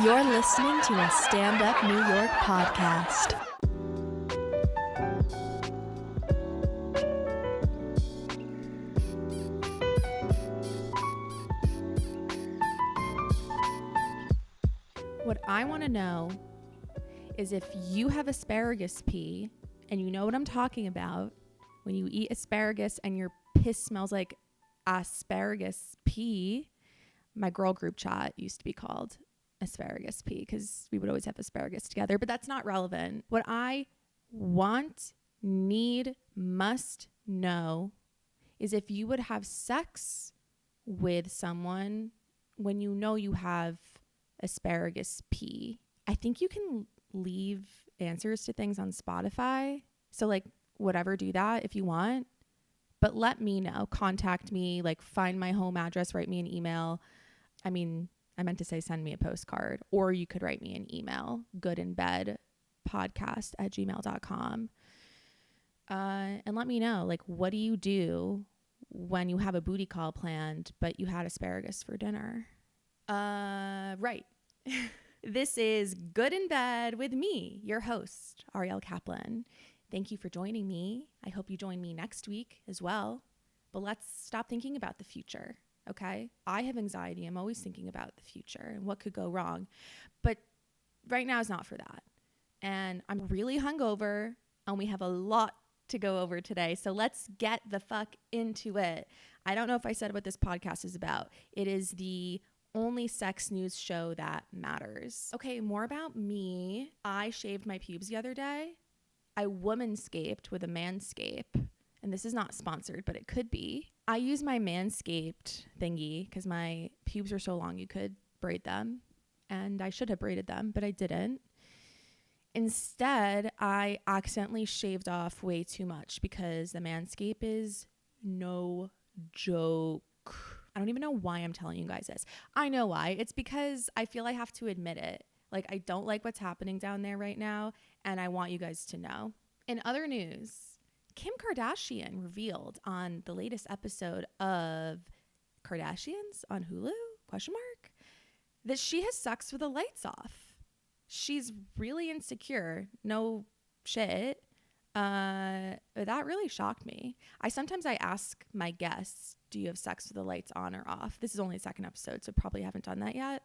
You're listening to a Stand Up New York podcast. What I want to know is if you have asparagus pee, and you know what I'm talking about, when you eat asparagus and your piss smells like asparagus pee. My girl group chat used to be called asparagus pee because we would always have asparagus together, but that's not relevant. What I want, need, must know is if you would have sex with someone when you know you have asparagus pee. I think you can leave answers to things on Spotify. So like whatever, do that if you want, but let me know. Contact me, like find my home address, write me an email. I meant to say send me a postcard, or you could write me an email, goodinbedpodcast@gmail.com. And let me know, like, what do you do when you have a booty call planned, but you had asparagus for dinner? Right. This is Good in Bed with me, your host, Arielle Kaplan. Thank you for joining me. I hope you join me next week as well. But let's stop thinking about the future. Okay, I have anxiety. I'm always thinking about the future and what could go wrong. But right now is not for that. And I'm really hungover and we have a lot to go over today. So let's get the fuck into it. I don't know if I said what this podcast is about. It is the only sex news show that matters. Okay, more about me. I shaved my pubes the other day. I womanscaped with a manscape. And this is not sponsored, but it could be. I use my Manscaped thingy because my pubes are so long you could braid them. And I should have braided them, but I didn't. Instead, I accidentally shaved off way too much because the Manscaped is no joke. I don't even know why I'm telling you guys this. I know why. It's because I feel I have to admit it. Like, I don't like what's happening down there right now, and I want you guys to know. In other news, Kim Kardashian revealed on the latest episode of Kardashians on Hulu, that she has sex with the lights off. She's really insecure. No shit. That really shocked me. Sometimes I ask my guests, do you have sex with the lights on or off? This is only the second episode, so probably haven't done that yet.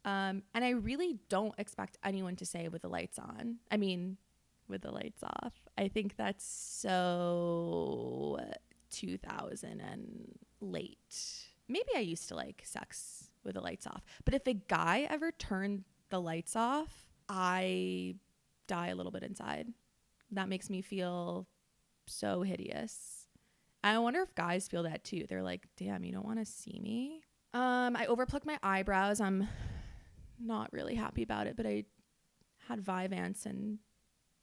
And I really don't expect anyone to say with the lights on. With the lights off. I think that's so 2000 and late. Maybe I used to like sex with the lights off. But if a guy ever turned the lights off, I die a little bit inside. That makes me feel so hideous. I wonder if guys feel that too. They're like, damn, you don't want to see me? I overplucked my eyebrows. I'm not really happy about it, but I had Vyvanse and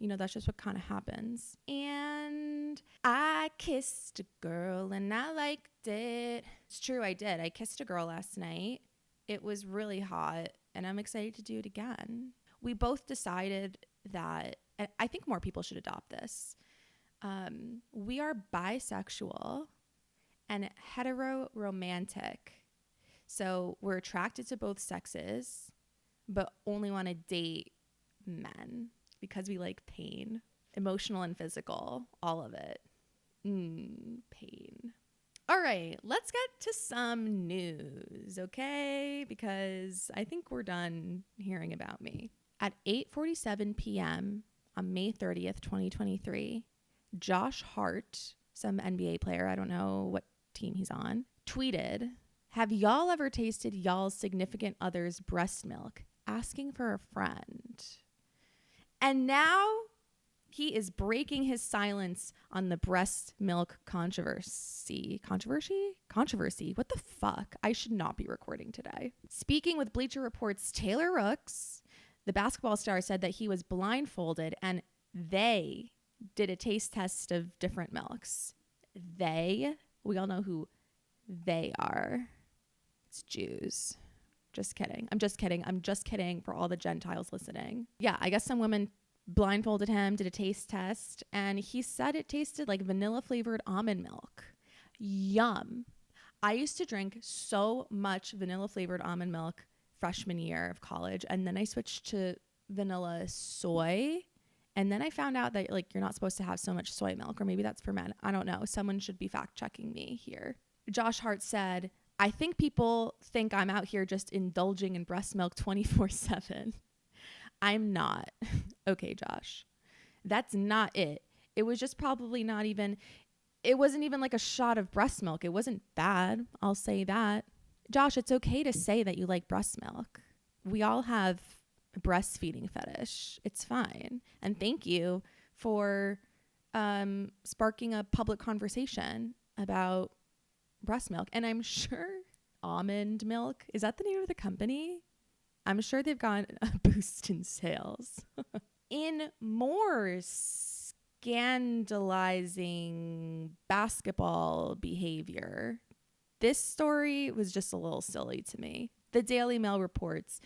that's just what kind of happens. And I kissed a girl and I liked it. It's true, I did. I kissed a girl last night. It was really hot and I'm excited to do it again. We both decided that, and I think more people should adopt this. We are bisexual and heteroromantic. So we're attracted to both sexes, but only want to date men. Because we like pain, emotional and physical, all of it. Pain. All right, let's get to some news, okay? Because I think we're done hearing about me. At 8:47 p.m. on May 30th, 2023, Josh Hart, some NBA player, I don't know what team he's on, tweeted, "Have y'all ever tasted y'all's significant other's breast milk? Asking for a friend." And now he is breaking his silence on the breast milk controversy. Controversy? What the fuck? I should not be recording today. Speaking with Bleacher Report's Taylor Rooks, the basketball star said that he was blindfolded and they did a taste test of different milks. We all know who they are. It's Jews. Just kidding. I'm just kidding for all the Gentiles listening. Yeah, I guess some women blindfolded him, did a taste test, and he said it tasted like vanilla flavored almond milk. Yum. I used to drink so much vanilla flavored almond milk freshman year of college. And then I switched to vanilla soy. And then I found out that like you're not supposed to have so much soy milk, or maybe that's for men. I don't know. Someone should be fact checking me here. Josh Hart said, I think people think I'm out here just indulging in breast milk 24/7. I'm not. Okay, Josh. That's not it. It was just probably not even, it wasn't even like a shot of breast milk. It wasn't bad. I'll say that. Josh, it's okay to say that you like breast milk. We all have a breastfeeding fetish. It's fine. And thank you for sparking a public conversation about breast milk. And I'm sure Almond Milk, is that the name of the company? I'm sure they've gotten a boost in sales. In more scandalizing basketball behavior, this story was just a little silly to me. The Daily Mail reports,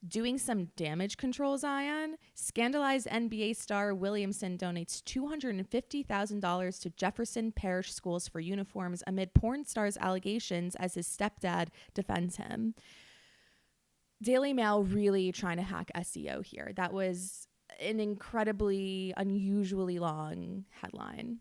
doing some damage control, Zion, scandalized NBA star Williamson donates $250,000 to Jefferson Parish schools for uniforms amid porn star's allegations as his stepdad defends him. Daily Mail really trying to hack SEO here. That was an incredibly unusually long headline,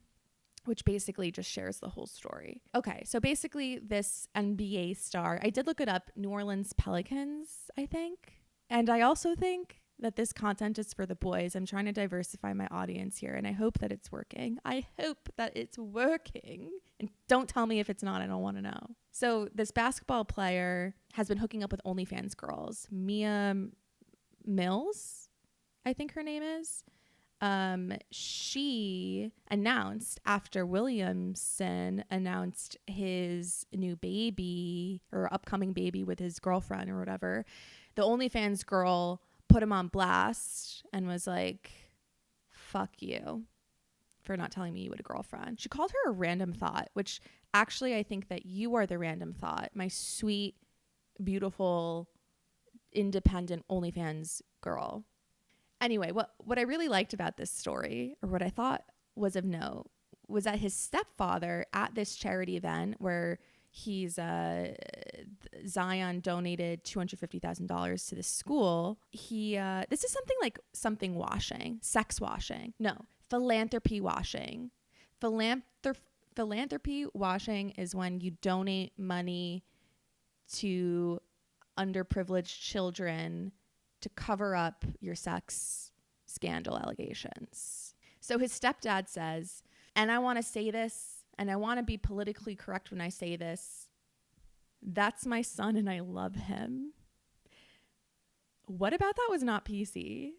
which basically just shares the whole story. Okay, so basically this NBA star, I did look it up, New Orleans Pelicans, I think. And I also think that this content is for the boys. I'm trying to diversify my audience here, and I hope that it's working. I hope that it's working. And don't tell me if it's not. I don't want to know. So this basketball player has been hooking up with OnlyFans girls. Mia Mills, I think her name is. She announced after Williamson announced his new baby or upcoming baby with his girlfriend or whatever, the OnlyFans girl put him on blast and was like, fuck you for not telling me you had a girlfriend. She called her a random thought, which actually I think that you are the random thought, my sweet, beautiful, independent OnlyFans girl. Anyway, what I really liked about this story, or what I thought was of note, was that his stepfather at this charity event where he's Zion donated $250,000 to the school. This is something like something washing, sex washing. No, philanthropy washing. Philanthropy washing is when you donate money to underprivileged children to cover up your sex scandal allegations. So his stepdad says, and I want to say this, and I want to be politically correct when I say this, that's my son and I love him. What about that was not PC?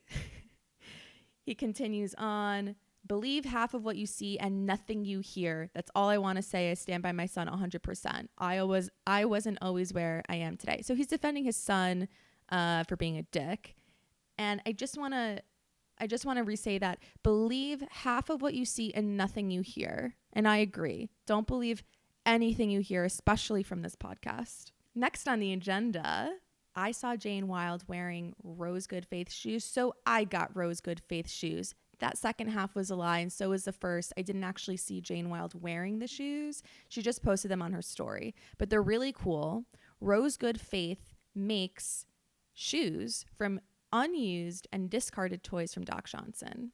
He continues on, believe half of what you see and nothing you hear. That's all I want to say. I stand by my son 100%. I wasn't always where I am today. So he's defending his son for being a dick. And I just want to re-say that. Believe half of what you see and nothing you hear. And I agree. Don't believe anything you hear, especially from this podcast. Next on the agenda, I saw Jane Wilde wearing Rose Good Faith shoes, so I got Rose Good Faith shoes. That second half was a lie, and so was the first. I didn't actually see Jane Wilde wearing the shoes. She just posted them on her story. But they're really cool. Rose Good Faith makes shoes from unused and discarded toys from Doc Johnson.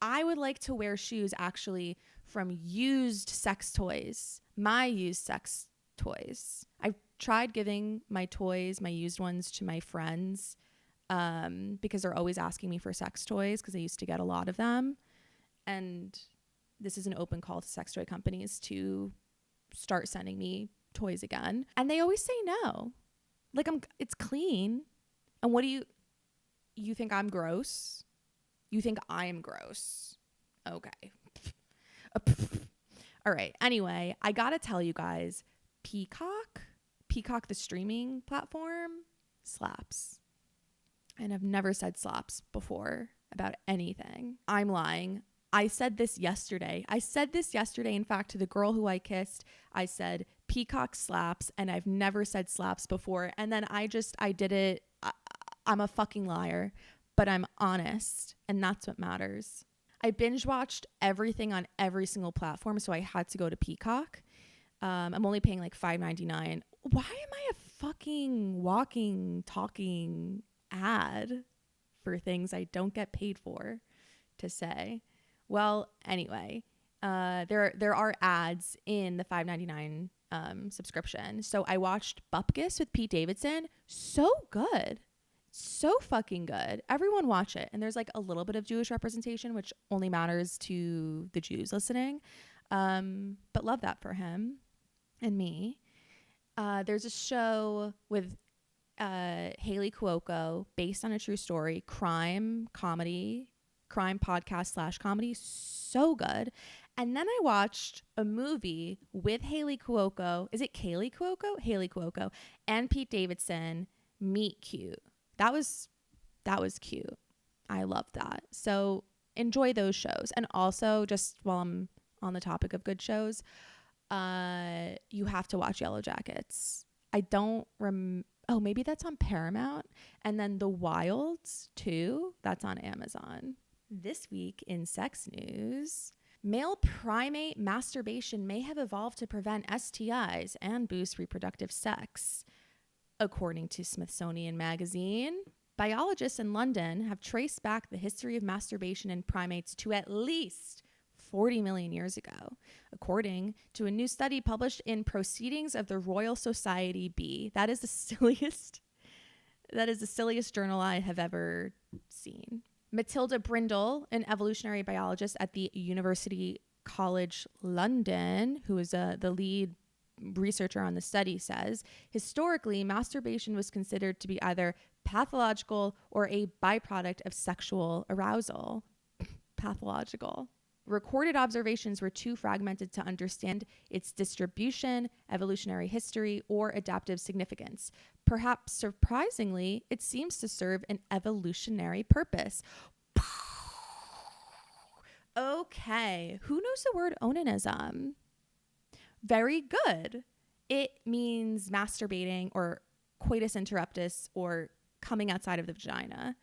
I would like to wear shoes actually from used sex toys, my used sex toys. I've tried giving my toys, my used ones, to my friends because they're always asking me for sex toys because I used to get a lot of them. And this is an open call to sex toy companies to start sending me toys again. And they always say no. Like, it's clean. And what do you think I'm gross? You think I'm gross? Okay. All right. Anyway, I got to tell you guys, Peacock, the streaming platform, slaps. And I've never said slaps before about anything. I'm lying. I said this yesterday. In fact, to the girl who I kissed, I said Peacock slaps, and I've never said slaps before. And then I did it. I'm a fucking liar, but I'm honest, and that's what matters. I binge watched everything on every single platform, so I had to go to Peacock. I'm only paying like $5.99. Why am I a fucking walking, talking ad for things I don't get paid for to say. Well, anyway, there are ads in the $5.99 subscription. So I watched Bupkis with Pete Davidson. So good. So fucking good. Everyone watch it. And there's like a little bit of Jewish representation, which only matters to the Jews listening. But love that for him and me. There's a show with Haley Cuoco based on a true story, crime podcast / comedy. So good. And then I watched a movie with Haley Cuoco. Is it Kaylee Cuoco? Haley Cuoco and Pete Davidson, Meet Cute. That was cute. I loved that. So enjoy those shows. And also, just while I'm on the topic of good shows, you have to watch Yellow Jackets. I don't oh, maybe that's on Paramount. And then The Wilds too. That's on Amazon. This week in sex news, male primate masturbation may have evolved to prevent STIs and boost reproductive sex. According to Smithsonian Magazine, biologists in London have traced back the history of masturbation in primates to at least 40 million years ago, according to a new study published in Proceedings of the Royal Society B. That is the silliest journal I have ever seen. Matilda Brindle, an evolutionary biologist at the University College London, who is the lead researcher on the study, says, historically, masturbation was considered to be either pathological or a byproduct of sexual arousal. Pathological. Recorded observations were too fragmented to understand its distribution, evolutionary history, or adaptive significance. Perhaps surprisingly, it seems to serve an evolutionary purpose. Okay, who knows the word onanism? Very good. It means masturbating or coitus interruptus or coming outside of the vagina.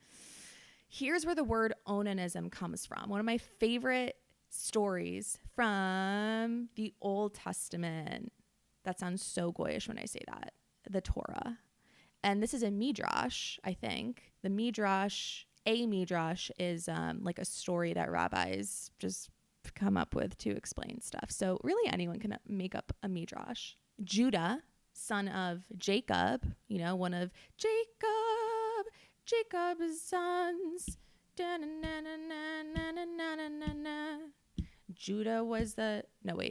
Here's where the word onanism comes from. One of my favorite stories from the Old Testament. That sounds so goyish when I say that. The Torah. And this is a midrash, I think. A midrash is like a story that rabbis just come up with to explain stuff. So really anyone can make up a midrash. Judah, son of Jacob, one of Jacob's sons. Judah was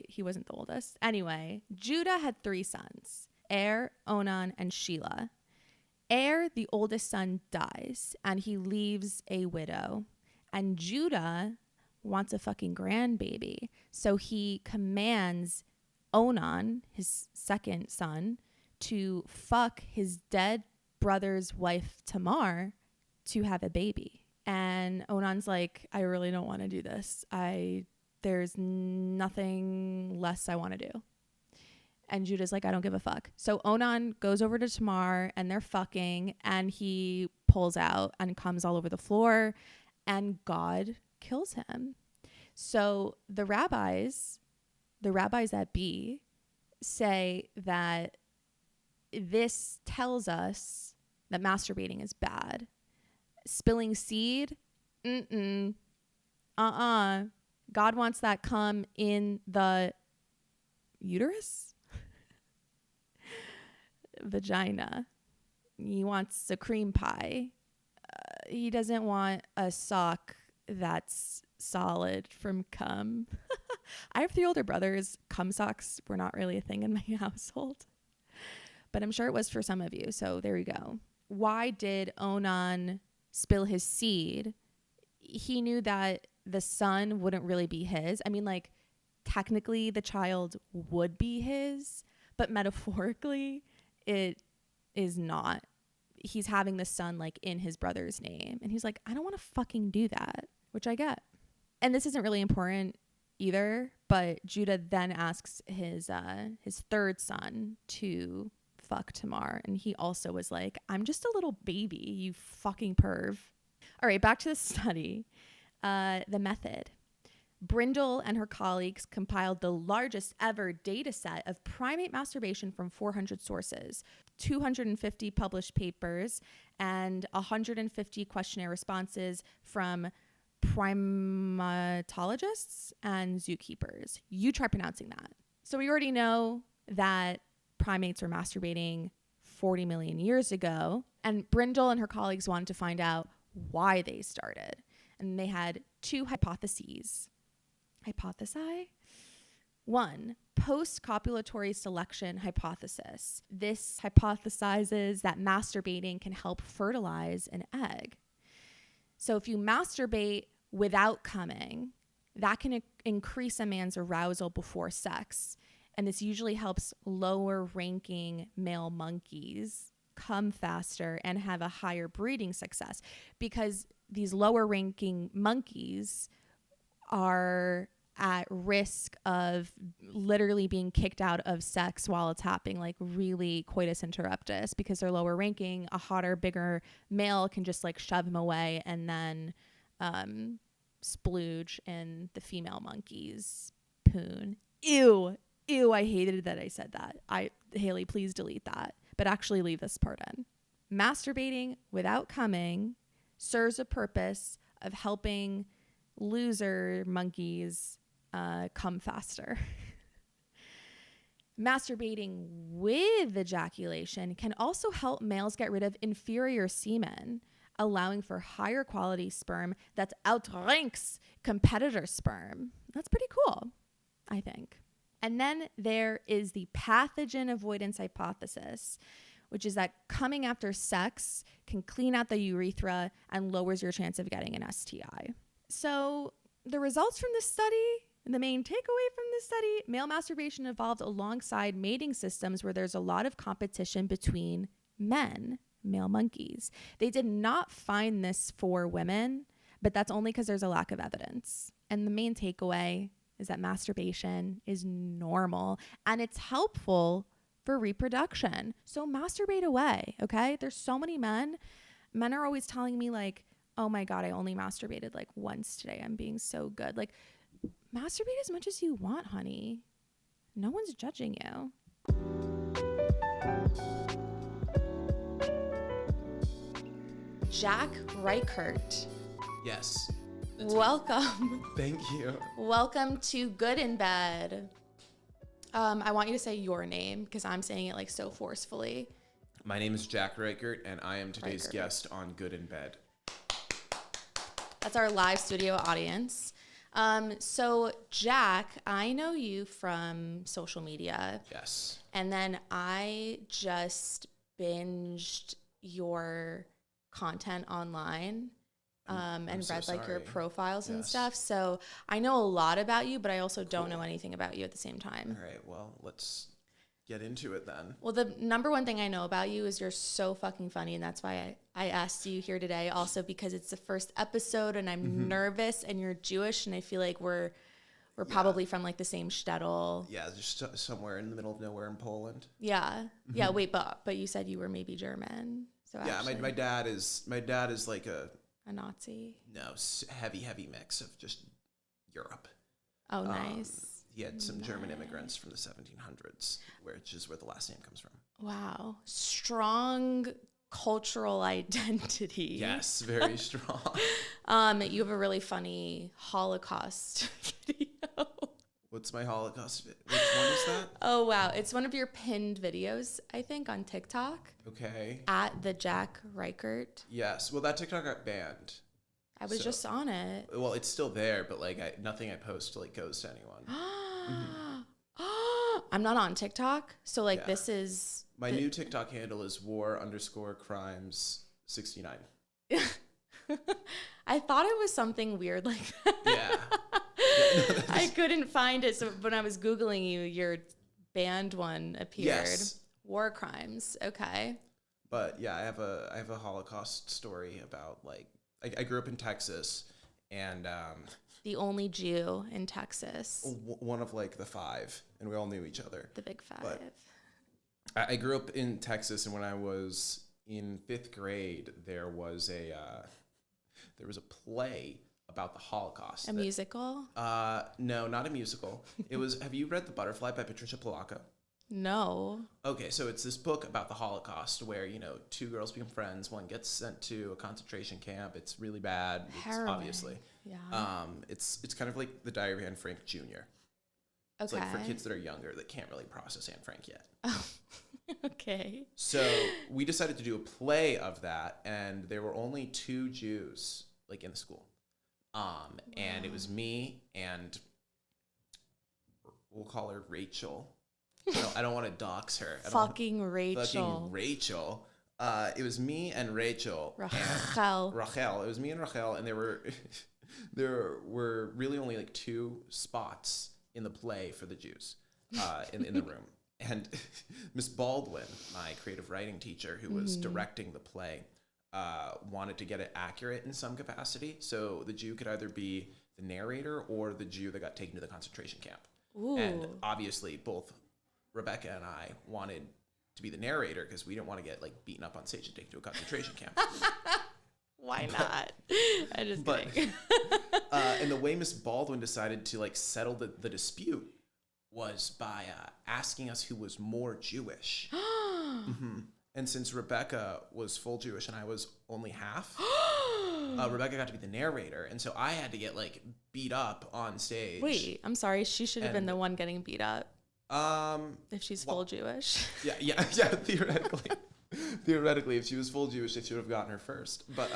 he wasn't the oldest. Anyway, Judah had 3 sons, Er, Onan, and Shelah. Er, the oldest son, dies, and he leaves a widow. And Judah wants a fucking grandbaby. So he commands Onan, his second son, to fuck his dead brother's wife, Tamar, to have a baby. And Onan's like, I really don't want to do this. There's nothing less I want to do. And Judah's like, I don't give a fuck. So Onan goes over to Tamar and they're fucking, and he pulls out and comes all over the floor, and God kills him. So the rabbis that be say that this tells us that masturbating is bad. Spilling seed? God wants that cum in the uterus? Vagina. He wants a cream pie. He doesn't want a sock that's solid from cum. I have 3 older brothers. Cum socks were not really a thing in my household, but I'm sure it was for some of you. So there you go. Why did Onan spill his seed? He knew that the son wouldn't really be his. I mean, like, technically the child would be his, but metaphorically it is not. He's having the son like in his brother's name, and he's like, I don't want to fucking do that, which I get. And this isn't really important either, but Judah then asks his third son to fuck Tamar, and he also was like, I'm just a little baby, you fucking perv. All right, back to the study. The method. Brindle and her colleagues compiled the largest ever data set of primate masturbation from 400 sources, 250 published papers, and 150 questionnaire responses from primatologists and zookeepers. You try pronouncing that. So we already know that primates were masturbating 40 million years ago, and Brindle and her colleagues wanted to find out why they started. And they had two hypotheses. Hypothesi? One, post-copulatory selection hypothesis. This hypothesizes that masturbating can help fertilize an egg. So if you masturbate without coming, that can increase a man's arousal before sex. And this usually helps lower ranking male monkeys come faster and have a higher breeding success, because these lower ranking monkeys are at risk of literally being kicked out of sex while it's happening, like really coitus interruptus, because they're lower ranking. A hotter, bigger male can just like shove them away and then splooge in the female monkey's poon. Ew, I hated that I said that. Haley, please delete that, but actually leave this part in. Masturbating without coming serves a purpose of helping loser monkeys come faster. Masturbating with ejaculation can also help males get rid of inferior semen, allowing for higher quality sperm that outranks competitor sperm. That's pretty cool, I think. And then there is the pathogen avoidance hypothesis, which is that coming after sex can clean out the urethra and lowers your chance of getting an STI. So the results from this study, the main takeaway from this study, male masturbation evolved alongside mating systems where there's a lot of competition between men, male monkeys. They did not find this for women, but that's only because there's a lack of evidence. And the main takeaway is that masturbation is normal and it's helpful for reproduction. So masturbate away, okay? There's so many men. Men are always telling me like, oh my God, I only masturbated like once today. I'm being so good. Like, masturbate as much as you want, honey. No one's judging you. Jack Reichart. Yes. Welcome. Thank you. Welcome to Good in Bed. I want you to say your name because I'm saying it like so forcefully. My name is Jack Reichart, and I am today's guest on Good in Bed. That's our live studio audience. So Jack, I know you from social media. Yes. And then I just binged your content online. And read like your profiles and stuff. So I know a lot about you, but I also don't know anything about you at the same time. All right, well, let's get into it then. Well, the number one thing I know about you is you're so fucking funny, and that's why I asked you here today. Also because it's the first episode, and I'm nervous, and you're Jewish, and I feel like we're probably from like the same shtetl. Yeah, just somewhere in the middle of nowhere in Poland. Yeah, yeah. Wait, but you said you were maybe German. So yeah, actually, my dad is like a Nazi? No, heavy mix of just Europe. Oh, nice. He had some German immigrants from the 1700s, which is where the last name comes from. Wow. Strong cultural identity. Yes, very strong. You have a really funny Holocaust video. What's my Holocaust video? Which one is that? Oh, wow. It's one of your pinned videos, I think, on TikTok. Okay. At the Jack Reichart. Yes. Well, that TikTok got banned. I was just on it. Well, it's still there, but like nothing I post like goes to anyone. I'm not on TikTok, so like this is my new TikTok handle is war_crimes69. I thought it was something weird like that. Yeah. I couldn't find it, so when I was Googling you, your banned one appeared. Yes. War crimes. Okay. But yeah, I have a Holocaust story about like I grew up in Texas, and the only Jew in Texas. One of like the five, and we all knew each other. The big five. But I grew up in Texas, and when I was in 5th grade, there was a play about the Holocaust. A musical? No, not a musical. It was. Have you read The Butterfly by Patricia Polacco? No. Okay, so it's this book about the Holocaust where, two girls become friends. One gets sent to a concentration camp. It's really bad. Harrowing. Obviously. Yeah. It's kind of like The Diary of Anne Frank Jr. It's like for kids that are younger that can't really process Anne Frank yet. Oh, okay. So we decided to do a play of that, and there were only 2 Jews like in the school. And it was me and we'll call her Rachel. I don't want to dox her. Fucking Rachel. It was me and Rachel. Rachel. It was me and Rachel, and there were really only like 2 spots in the play for the Jews in the room. And Miss Baldwin, my creative writing teacher, who was directing the play, wanted to get it accurate in some capacity. So the Jew could either be the narrator or the Jew that got taken to the concentration camp. Ooh. And obviously both Rebecca and I wanted to be the narrator because we didn't want to get like beaten up on stage and taken to a concentration camp. Why not? I'm just kidding. And the way Miss Baldwin decided to like settle the dispute was by asking us who was more Jewish. And since Rebecca was full Jewish and I was only half, Rebecca got to be the narrator, and so I had to get like beat up on stage. Wait, I'm sorry. She should have been the one getting beat up. If she's full Jewish. Yeah. Theoretically, if she was full Jewish, they should have gotten her first. But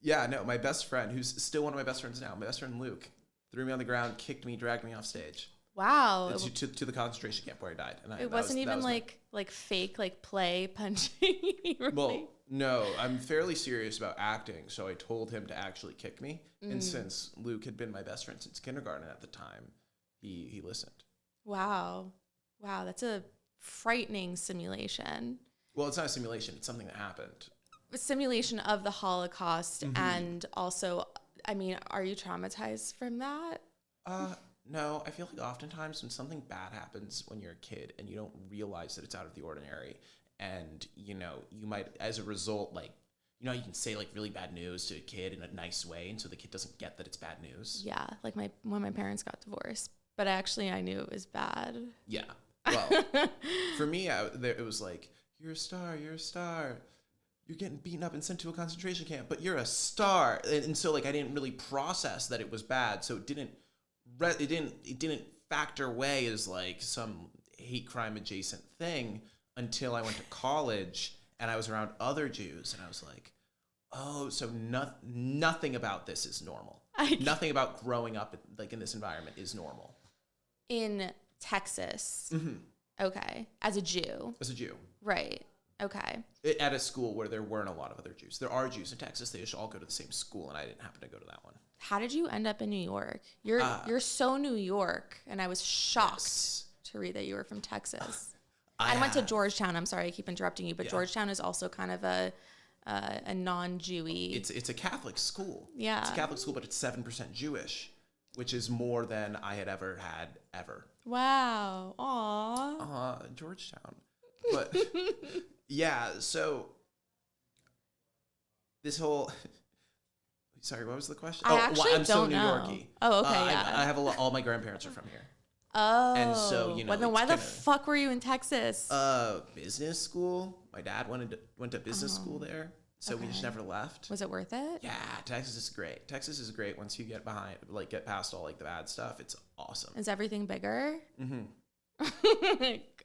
my best friend, who's still one of my best friends now, my best friend Luke, threw me on the ground, kicked me, dragged me off stage. Wow. To the concentration camp where I died. And it wasn't even like fake, like play punching. Really? Well, no, I'm fairly serious about acting, so I told him to actually kick me. And since Luke had been my best friend since kindergarten at the time, he listened. Wow, that's a frightening simulation. Well, it's not a simulation. It's something that happened. A simulation of the Holocaust, and also, I mean, are you traumatized from that? No, I feel like oftentimes when something bad happens when you're a kid and you don't realize that it's out of the ordinary, and, you might, as a result, like, you can say like really bad news to a kid in a nice way, and so the kid doesn't get that it's bad news. Yeah, like when my parents got divorced, but actually I knew it was bad. Yeah. Well, for me, it was like, you're a star. You're getting beaten up and sent to a concentration camp, but you're a star. And so like I didn't really process that it was bad, so it didn't factor away as like some hate crime adjacent thing until I went to college and I was around other Jews, and I was like, oh, so nothing about this is normal. Nothing about growing up like in this environment is normal. In Texas. Okay. As a Jew. Right. Okay. At a school where there weren't a lot of other Jews. There are Jews in Texas. They just all go to the same school, and I didn't happen to go to that one. How did you end up in New York? You're so New York, and I was shocked to read that you were from Texas. I went to Georgetown. I'm sorry, I keep interrupting you, but Georgetown is also kind of a non-Jewy. It's a Catholic school. Yeah. It's a Catholic school, but it's 7% Jewish, which is more than I had ever had ever. Wow. Aw. Georgetown. But yeah, so this whole sorry, what was the question? I'm don't so New know. Yorkie. Oh, okay. I have all my grandparents are from here. Oh. And so, well, then why the fuck were you in Texas? Business school. My dad went to business school there. So we just never left. Was it worth it? Yeah, Texas is great. Texas is great once you get past all like the bad stuff. It's awesome. Is everything bigger?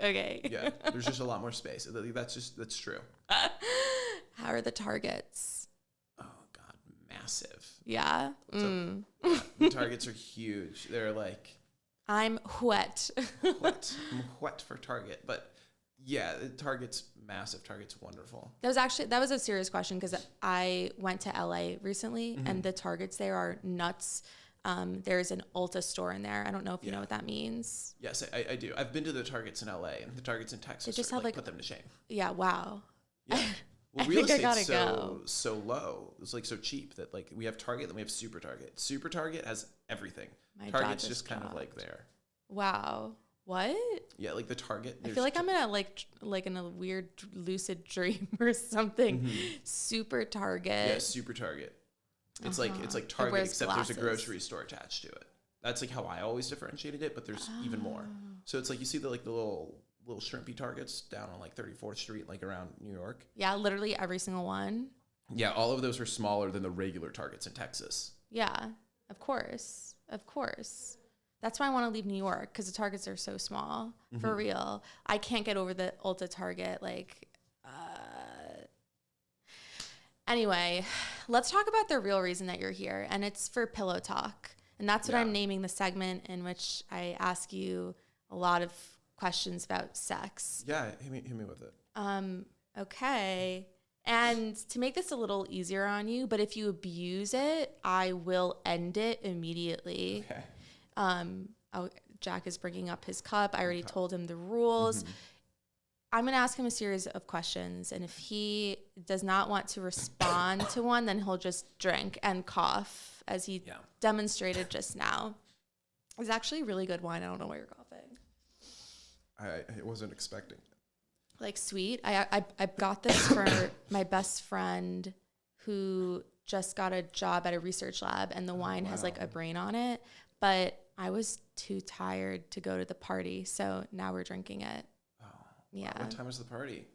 Okay. Yeah, there's just a lot more space. That's true. How are the targets? Oh God, massive. Yeah. The targets are huge. They're like. I'm wet. I'm wet for Target, but yeah, Target's massive. Target's wonderful. That was a serious question because I went to LA recently, and the Targets there are nuts. There's an Ulta store in there. I don't know if you know what that means. Yes, I do. I've been to the Targets in LA, and the Targets in Texas just put them to shame. Yeah, wow. Yeah. Well, I real think estate's go. so low. It's like so cheap that like we have Target, then we have Super Target. Super Target has everything. Target's just kind of like there. Wow. What? Yeah, like the Target. I feel like I'm in a like in a weird lucid dream or something. Super Target. Yeah, Super Target. It's like It Target, wears except there's a glasses. grocery store attached to it. That's like how I always differentiated it, but there's even more. So it's like you see the little shrimpy Targets down on like 34th Street, like around New York. Yeah, literally every single one. Yeah, all of those are smaller than the regular Targets in Texas. Yeah, of course. Of course. That's why I want to leave New York, because the Targets are so small. For real. I can't get over the Ulta Target. Anyway, let's talk about the real reason that you're here, and it's for Pillow Talk. And that's what I'm naming the segment, in which I ask you a lot of questions about sex. Yeah, hit me with it. Okay. And to make this a little easier on you, but if you abuse it, I will end it immediately. Okay. Jack is bringing up his cup. I already told him the rules. I'm going to ask him a series of questions, and if he does not want to respond to one, then he'll just drink and cough, as he demonstrated just now. It's actually really good wine. I don't know why you're coughing. I wasn't expecting it. Like sweet. I got this for my best friend who just got a job at a research lab, and the wine has like a brain on it, but I was too tired to go to the party, so now we're drinking it. Yeah. What time was the party?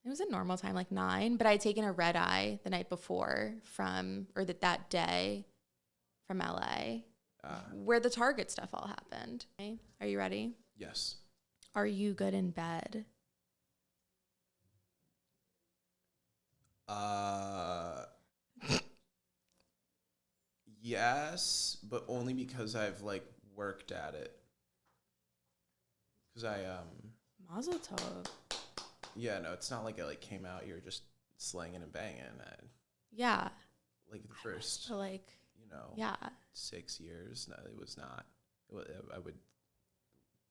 It was a normal time, like 9, but I had taken a red eye the night before that day from LA, where the Target stuff all happened. Okay. Are you ready? Yes. Are you good in bed? Yes, but only because I've like worked at it. Because Mazel tov. Yeah, no, it's not like I like came out here just slanging and banging. Yeah. Like the first, So like, 6 years. No, it was not. I would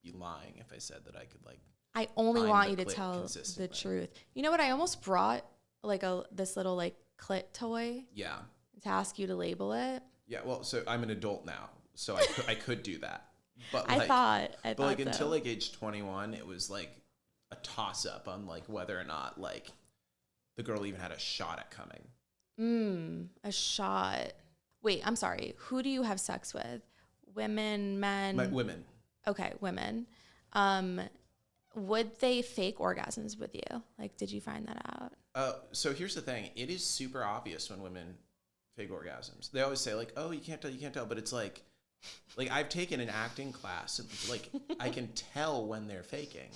be lying if I said that I could like. I only find want the you to clit tell the consistently. truth. You know what? I almost brought like this little like clit toy Yeah. to ask you to label it. Yeah. Well, so I'm an adult now, so I could do that. But I like, thought until so. like age 21, it was like a toss up on like whether or not like the girl even had a shot at coming. A shot. Wait, I'm sorry. Who do you have sex with? Women, men? Women. Okay, women. Would they fake orgasms with you? Like, did you find that out? So here's the thing. It is super obvious when women fake orgasms. They always say like, oh, you can't tell. But it's like I've taken an acting class and like I can tell when they're faking.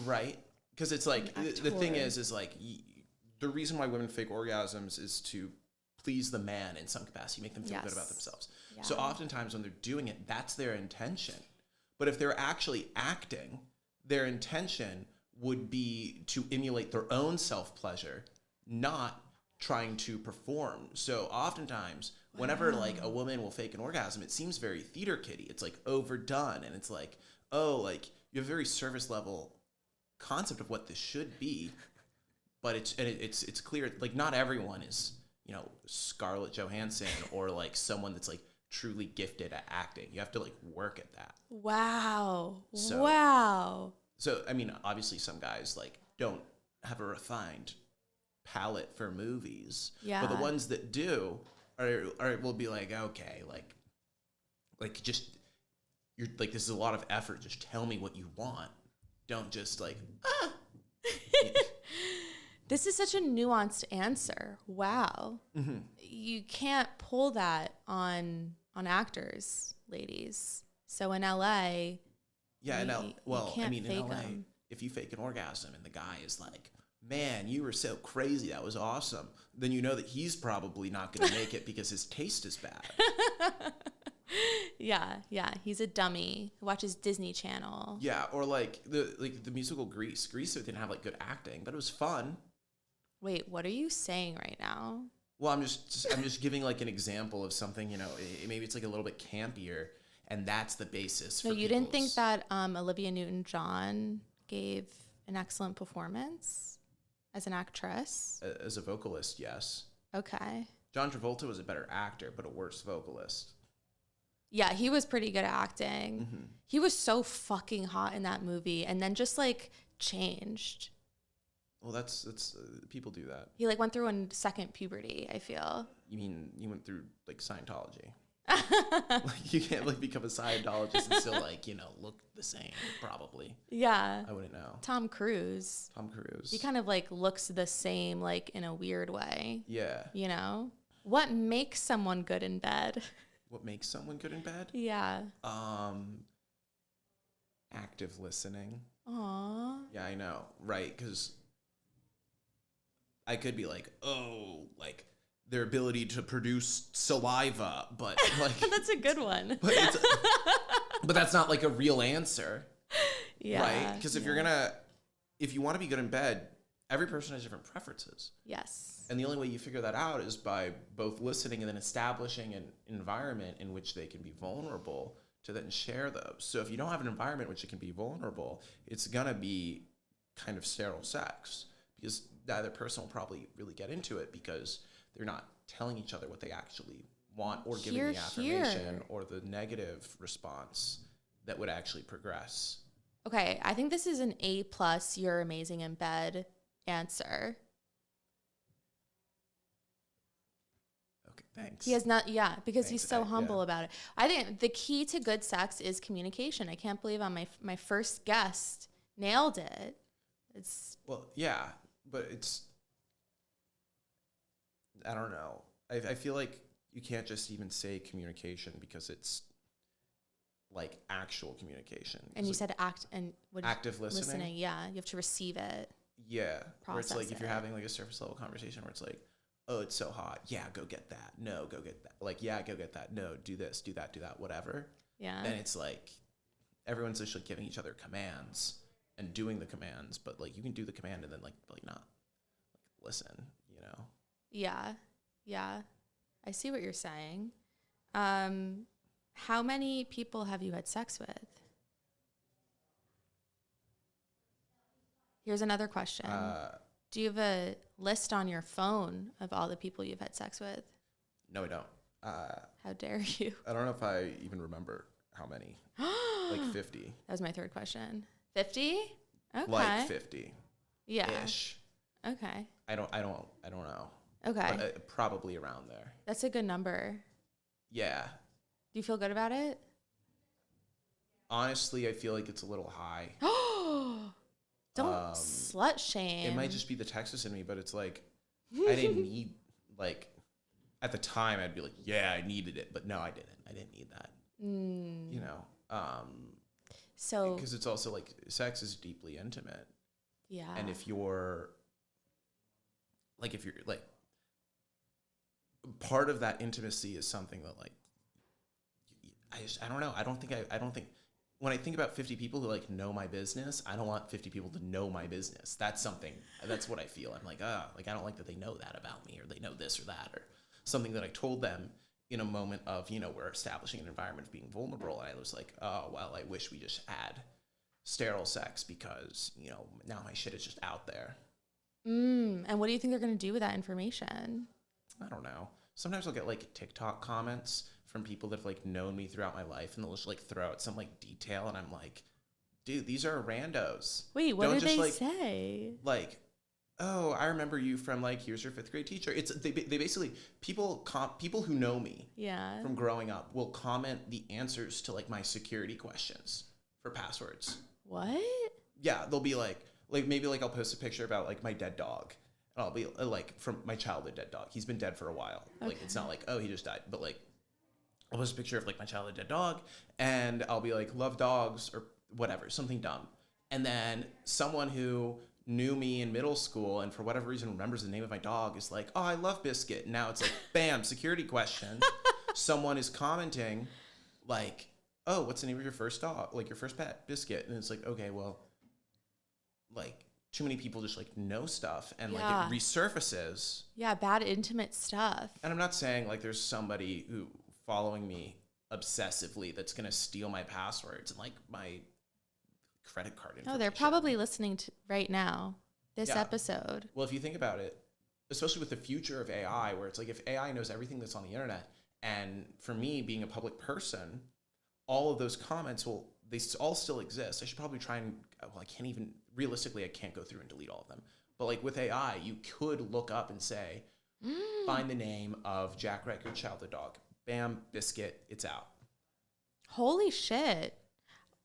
Right? Because it's like, the thing is like the reason why women fake orgasms is to please the man in some capacity, make them feel good about themselves. Yeah. So oftentimes when they're doing it, that's their intention. But if they're actually acting, their intention would be to emulate their own self-pleasure, not trying to perform. So oftentimes, whenever like a woman will fake an orgasm, it seems very theater kiddie. It's like overdone, and it's like, oh, like you have a very service level concept of what this should be, but it's clear like not everyone is, you know, Scarlett Johansson or like someone that's like truly gifted at acting. You have to like work at that. Wow. So, wow. So, I mean, obviously some guys like don't have a refined palette for movies. Yeah. But the ones that do will be like, okay, like just, you're like, this is a lot of effort. Just tell me what you want. Don't just like, This is such a nuanced answer. Wow. Mm-hmm. You can't pull that on actors, ladies. So in LA, yeah, in LA, 'em. if you fake an orgasm and the guy is like, man, you were so crazy, that was awesome, then you know that he's probably not going to make it because his taste is bad. Yeah, he's a dummy who watches Disney Channel. Yeah, or like the musical Grease. Grease didn't have like good acting, but it was fun. Wait, what are you saying right now? Well, I'm just giving like an example of something, you know, maybe it's like a little bit campier, and that's the basis. No, you didn't think that Olivia Newton-John gave an excellent performance as an actress? As a vocalist, yes. Okay. John Travolta was a better actor, but a worse vocalist. Yeah, he was pretty good at acting. Mm-hmm. He was so fucking hot in that movie, and then just like changed. Well, that's people do that. He like went through a second puberty, I feel. You mean you went through like Scientology? Like you can't like become a Scientologist and still like, you know, look the same, probably. Yeah. I wouldn't know. Tom Cruise. He kind of like looks the same, like in a weird way. Yeah. You know? What makes someone good in bed? What makes someone good in bed? Yeah. Active listening. Aww. Yeah, I know. Right, because I could be like, oh, like their ability to produce saliva, but like that's a good one. But that's not like a real answer. Yeah. Right? Because if you want to be good in bed, every person has different preferences. Yes. And the only way you figure that out is by both listening and then establishing an environment in which they can be vulnerable to then share those. So if you don't have an environment in which it can be vulnerable, it's going to be kind of sterile sex because neither person will probably really get into it because they're not telling each other what they actually want or giving the affirmation or the negative response that would actually progress. Okay, I think this is an A+, you're amazing in bed answer. Okay, thanks. He has not, because he's so humble about it. I think the key to good sex is communication. I can't believe on my first guest nailed it. Well, yeah, but I don't know. I feel like you can't just even say communication because it's like actual communication. And you like said active listening. Yeah, you have to receive it. Yeah, where it's like process if you're having like a surface level conversation where it's like, oh, it's so hot. Yeah, go get that. No, go get that. Like, yeah, go get that. No, do this, do that, whatever. Yeah. And it's like everyone's just like giving each other commands and doing the commands, but like you can do the command and then like not like listen, you know? Yeah. Yeah. I see what you're saying. How many people have you had sex with? Here's another question. Do you have a list on your phone of all the people you've had sex with? No, I don't. How dare you? I don't know if I even remember how many. Like 50. That was my third question. 50? Okay. Like 50. Yeah. Ish. Okay. I don't know. Okay. But, probably around there. That's a good number. Yeah. Do you feel good about it? Honestly, I feel like it's a little high. Don't slut shame. It might just be the Texas in me, but it's like I didn't need like at the time I'd be like, yeah, I needed it, but no, I didn't. I didn't need that. You know, so because it's also like sex is deeply intimate. Yeah. And if you're like part of that intimacy is something that like I don't know. I don't think when I think about 50 people who like know my business, I don't want 50 people to know my business. That's what I feel. I'm like, like I don't like that they know that about me or they know this or that or something that I told them in a moment of, you know, we're establishing an environment of being vulnerable. And I was like, oh, well, I wish we just had sterile sex because, you know, now my shit is just out there. And what do you think they're going to do with that information? I don't know. Sometimes I'll get like TikTok comments from people that have like known me throughout my life and they'll just like throw out some like detail and I'm like, dude, these are randos. Wait, what did they say? Like, oh, I remember you from like, here's your 5th grade teacher. It's they basically people who know me from growing up will comment the answers to like my security questions for passwords. What? Yeah, they'll be like maybe like I'll post a picture about like my dead dog. And I'll be like from my childhood dead dog. He's been dead for a while. Okay. Like it's not like, oh, he just died, but like I'll post a picture of like my childhood dead dog and I'll be like, love dogs or whatever, something dumb. And then someone who knew me in middle school and for whatever reason remembers the name of my dog is like, oh, I love Biscuit. And now it's like, bam, security question. Someone is commenting like, oh, what's the name of your first dog? Like your first pet, Biscuit. And it's like, okay, well, like too many people just like know stuff and like it resurfaces. Yeah, bad intimate stuff. And I'm not saying like there's somebody who following me obsessively that's going to steal my passwords and like my credit card information. No, they're probably listening to right now, this episode. Well, if you think about it, especially with the future of AI, where it's like if AI knows everything that's on the internet, and for me being a public person, all of those comments they all still exist. I should probably try and, well, I can't go through and delete all of them. But like with AI, you could look up and say, find the name of Jack Reichart childhood dog. Bam, biscuit, it's out. Holy shit.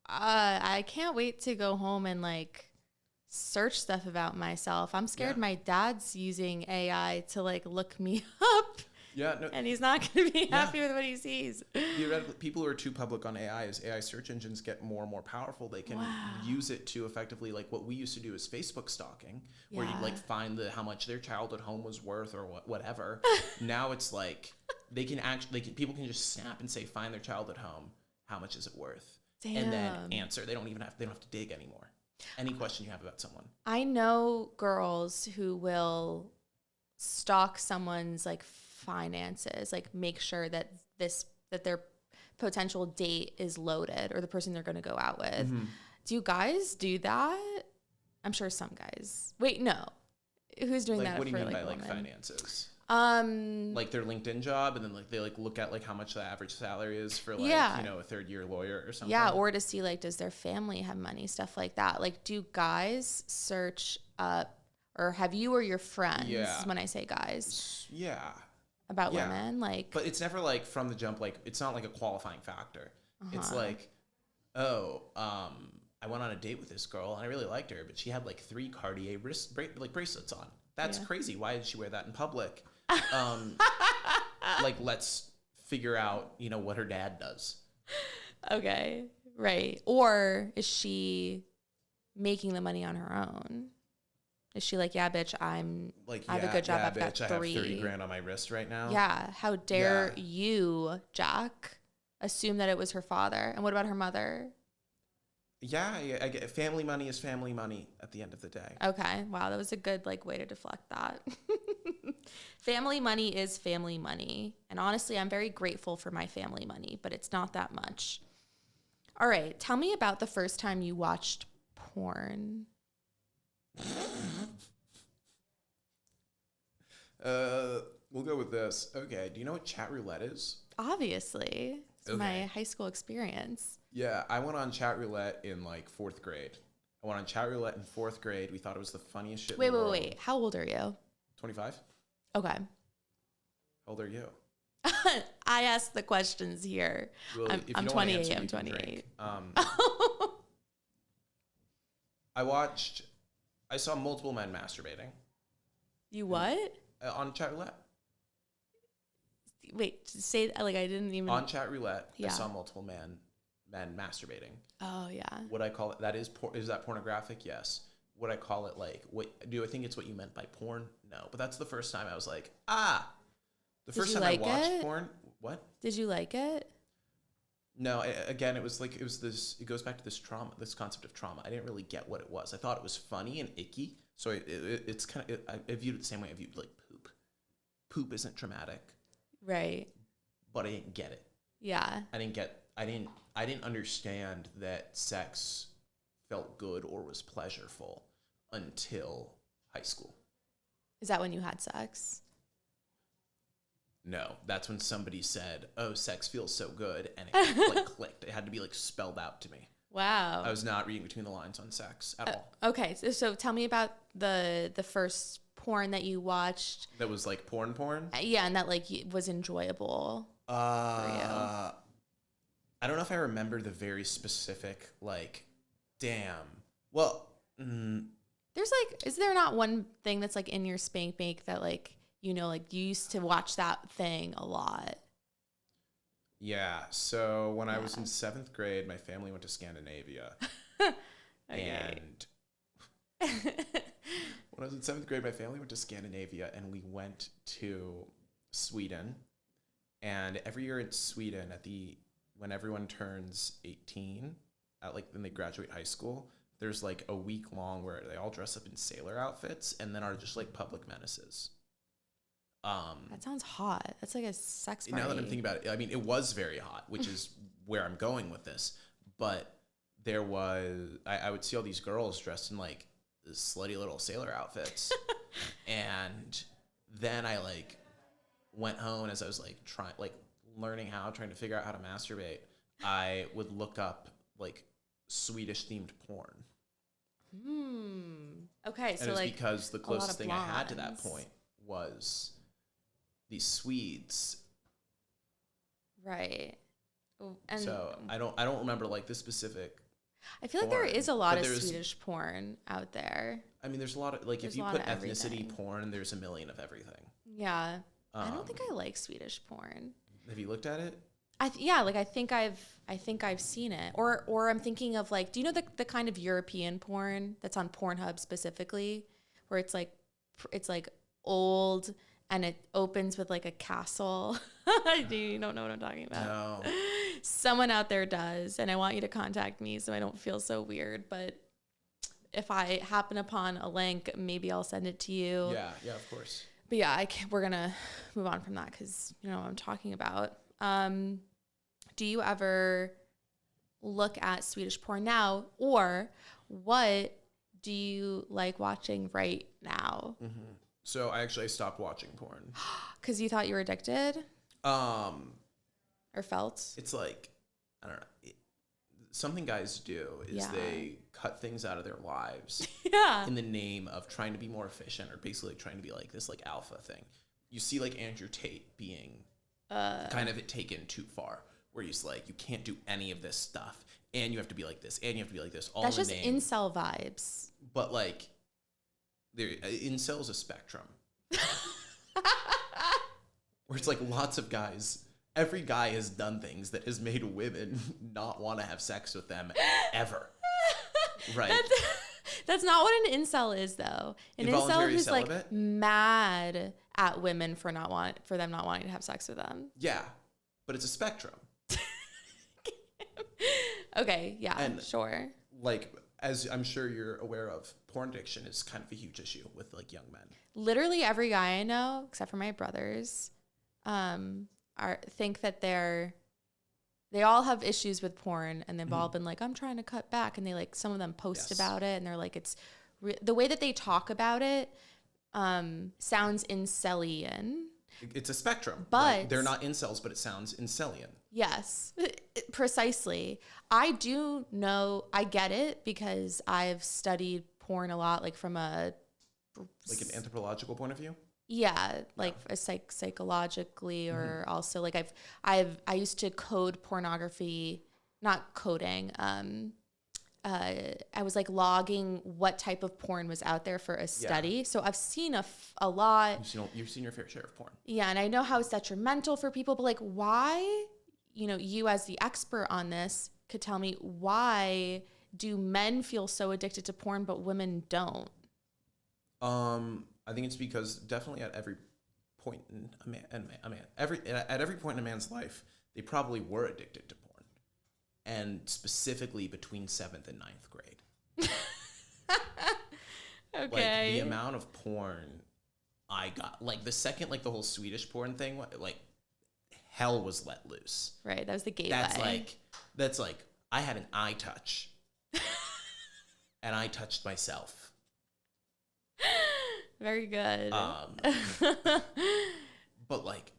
I can't wait to go home and like search stuff about myself. I'm scared my dad's using AI to like look me up. Yeah, no, and he's not going to be happy with what he sees. Theoretically, people who are too public on AI, as AI search engines get more and more powerful, they can use it to effectively, like what we used to do is Facebook stalking, where you like find how much their childhood home was worth or whatever. Now it's like people can just snap and say, find their childhood home. How much is it worth? Damn. And then answer. They don't have to dig anymore. Any question you have about someone. I know girls who will stalk someone's like finances, like make sure that their potential date is loaded or the person they're going to go out with. Mm-hmm. Do you guys do that? I'm sure some guys. Wait, no. Who's doing that? What do you mean by like finances? Like their LinkedIn job, and then like they like look at like how much the average salary is for like a third-year lawyer or something. Yeah, or to see like does their family have money, stuff like that. Like, do guys search up, or have you or your friends? Yeah. When I say guys. Yeah. About women, like. But it's never like from the jump. Like it's not like a qualifying factor. It's like, I went on a date with this girl and I really liked her, but she had like 3 Cartier bracelets on. That's crazy. Why did she wear that in public? Like, let's figure out, what her dad does. Okay. Right. Or is she making the money on her own? Is she like, yeah, bitch, I have a good job. I've got 3. I have 30 grand on my wrist right now. Yeah. How dare you, Jack, assume that it was her father? And what about her mother? Yeah, I get family money is family money at the end of the day. Okay. Wow. That was a good way to deflect that. Family money is family money. And honestly, I'm very grateful for my family money, but it's not that much. All right. Tell me about the first time you watched porn. We'll go with this. Okay. Do you know what chat roulette is? Obviously. It's my high school experience. Yeah. I went on chat roulette in like 4th grade. I went on chat roulette in 4th grade. We thought it was the funniest shit in the world. Wait. How old are you? 25. Okay. How old are you? I asked the questions here. Well, I'm 28. I'm 28. I saw multiple men masturbating. You what? On chat roulette. Wait, say I didn't even. On chat roulette, I saw multiple men masturbating. Oh yeah. Would I call it is that pornographic? Yes. Would I call it do I think it's what you meant by porn? No. But that's the first time I was like, The first time I watched porn. What? Did you like it? No, again, it goes back to this trauma, this concept of trauma. I didn't really get what it was. I thought it was funny and icky. So it's kind of, I viewed it the same way I viewed like poop. Poop isn't traumatic. Right. But I didn't get it. Yeah. I didn't understand that sex felt good or was pleasurable until high school. Is that when you had sex? No, that's when somebody said, "Oh, sex feels so good," and it clicked. It had to be like spelled out to me. Wow. I was not reading between the lines on sex at all. Okay, so tell me about the first porn that you watched. That was like porn. Yeah, and that was enjoyable for you. I don't know if I remember the very specific damn. Well, there's is there not one thing that's in your spank bank that you used to watch that thing a lot? Yeah. So when I was in 7th grade, my family went to Scandinavia. And when I was in 7th grade, my family went to Scandinavia and we went to Sweden. And every year in Sweden, when everyone turns 18, when they graduate high school, there's a week long where they all dress up in sailor outfits and then are just public menaces. That sounds hot. That's like a sex party. Now that I'm thinking about it, I mean, it was very hot, which is where I'm going with this. But there was, I would see all these girls dressed in slutty little sailor outfits. And then I went home, and as I was trying to figure out how to masturbate, I would look up Swedish themed porn. Okay, And so it's like because the a lot closest of thing I had to that blondes. point was the Swedes. Right. Oh, and So I don't remember like the specific I feel like there porn, is a lot but of there's, Swedish porn out there. I mean, there's a lot of like There's if a you lot put of ethnicity everything. porn, there's a million of everything. Yeah. I don't Um, think I like Swedish porn. have you looked at it? Yeah, like I think I've seen it. Or I'm thinking of like, do you know the kind of European porn that's on Pornhub specifically, where it's like old and it opens with like a castle? Do you don't know what I'm talking about? No. Someone out there does, and I want you to contact me so I don't feel so weird, but if I happen upon a link, maybe I'll send it to you. Yeah, of course. But yeah, we're going to move on from that because you know what I'm talking about. Do you ever look at Swedish porn now, or what do you like watching right now? Mm-hmm. So I stopped watching porn. Because you thought you were addicted or felt? It's like, I don't know. Something guys do is Yeah. they cut things out of their lives Yeah. in the name of trying to be more efficient or basically trying to be like this like alpha thing. You see like Andrew Tate being kind of it taken too far, where he's like, you can't do any of this stuff, and you have to be like this, and you have to be like this. All That's in the just name. incel vibes. But like, incel's a spectrum, where it's like lots of guys. Every guy has done things that has made women not want to have sex with them ever. Right. That's not what an incel is, though. An incel Involuntary who's celibate? like mad at women for them not wanting to have sex with them. Yeah, but it's a spectrum. Okay, yeah, And- sure. Like, as I'm sure you're aware of, porn addiction is kind of a huge issue with like young men. Literally every guy I know, except for my brothers, think that they all have issues with porn, and they've all been like, I'm trying to cut back, and they like some of them post Yes. about it, and they're like, it's the way that they talk about it sounds incelian. It's a spectrum. But- like, they're not incels, but it sounds incelian. Yes, precisely. I do know, I get it because I've studied porn a lot, like from a Like an anthropological point of view. yeah, like a psychologically, or also like I used to code pornography, not coding. I was like logging what type of porn was out there for a study. So I've seen a lot. You've seen your fair share of porn. Yeah, and I know how it's detrimental for people, but like why, you as the expert on this could tell me, why do men feel so addicted to porn but women don't? I think it's because definitely at every point in at every point in a man's life, they probably were addicted to porn, and specifically between 7th and 9th grade. Okay. Like the amount of porn I got, like the second like the whole Swedish porn thing, like hell was let loose. Right, that was the gateway. That's like I had an eye touch, and I touched myself. Very good. But like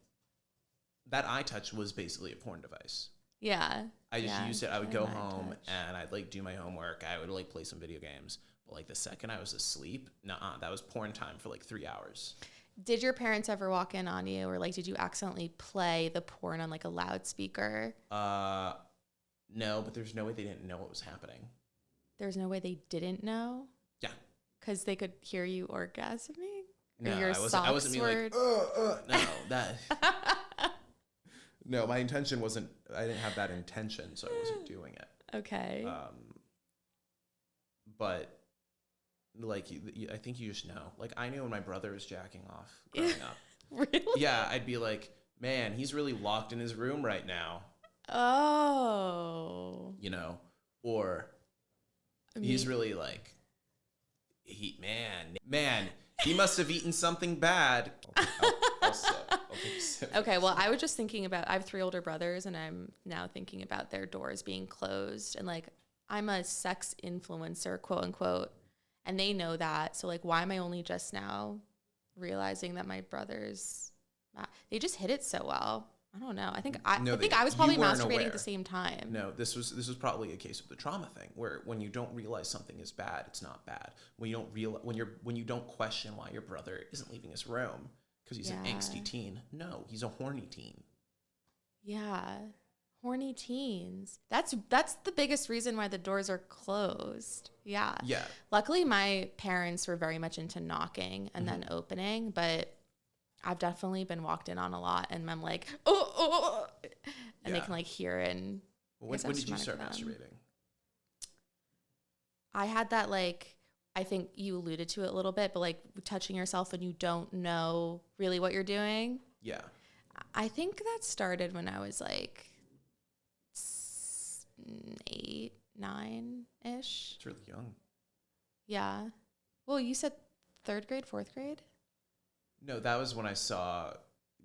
that eye touch was basically a porn device. Yeah. I just used it. I would an go eye home touch. and I'd like do my homework. I would like play some video games. But like the second I was asleep, that was porn time for like 3 hours. Did your parents ever walk in on you, or like did you accidentally play the porn on like a loudspeaker? No, but there's no way they didn't know what was happening. There's no way they didn't know? Yeah. Because they could hear you orgasming? No, Or your I wasn't being like, no, that. No, my intention wasn't, I didn't have that intention, so I wasn't doing it. Okay. But like, I think you just know. Like, I knew when my brother was jacking off growing up. Really? Yeah, I'd be like, man, he's really locked in his room right now. Oh. Or he's really like, man, he must have eaten something bad. I'll take a sip. Okay, well, I was just thinking about, I have 3 older brothers, and I'm now thinking about their doors being closed. And like, I'm a sex influencer, quote unquote, and they know that. So like, why am I only just now realizing that my brothers, they just hit it so well. I don't know. I think No, I was probably you weren't masturbating aware. at the same time. No, this was probably a case of the trauma thing, where when you don't realize something is bad, it's not bad. When you don't question why your brother isn't leaving his room because he's an angsty teen. No, he's a horny teen. Yeah. Horny teens. That's the biggest reason why the doors are closed. Yeah. Yeah. Luckily, my parents were very much into knocking and then opening, but I've definitely been walked in on a lot, and I'm like, oh, and they can like hear and. When did you start masturbating? I had that, like, I think you alluded to it a little bit, but like touching yourself when you don't know really what you're doing. Yeah. I think that started when I was like 8, 9-ish. It's really young. Yeah. Well, you said 3rd grade, 4th grade? No, that was when I saw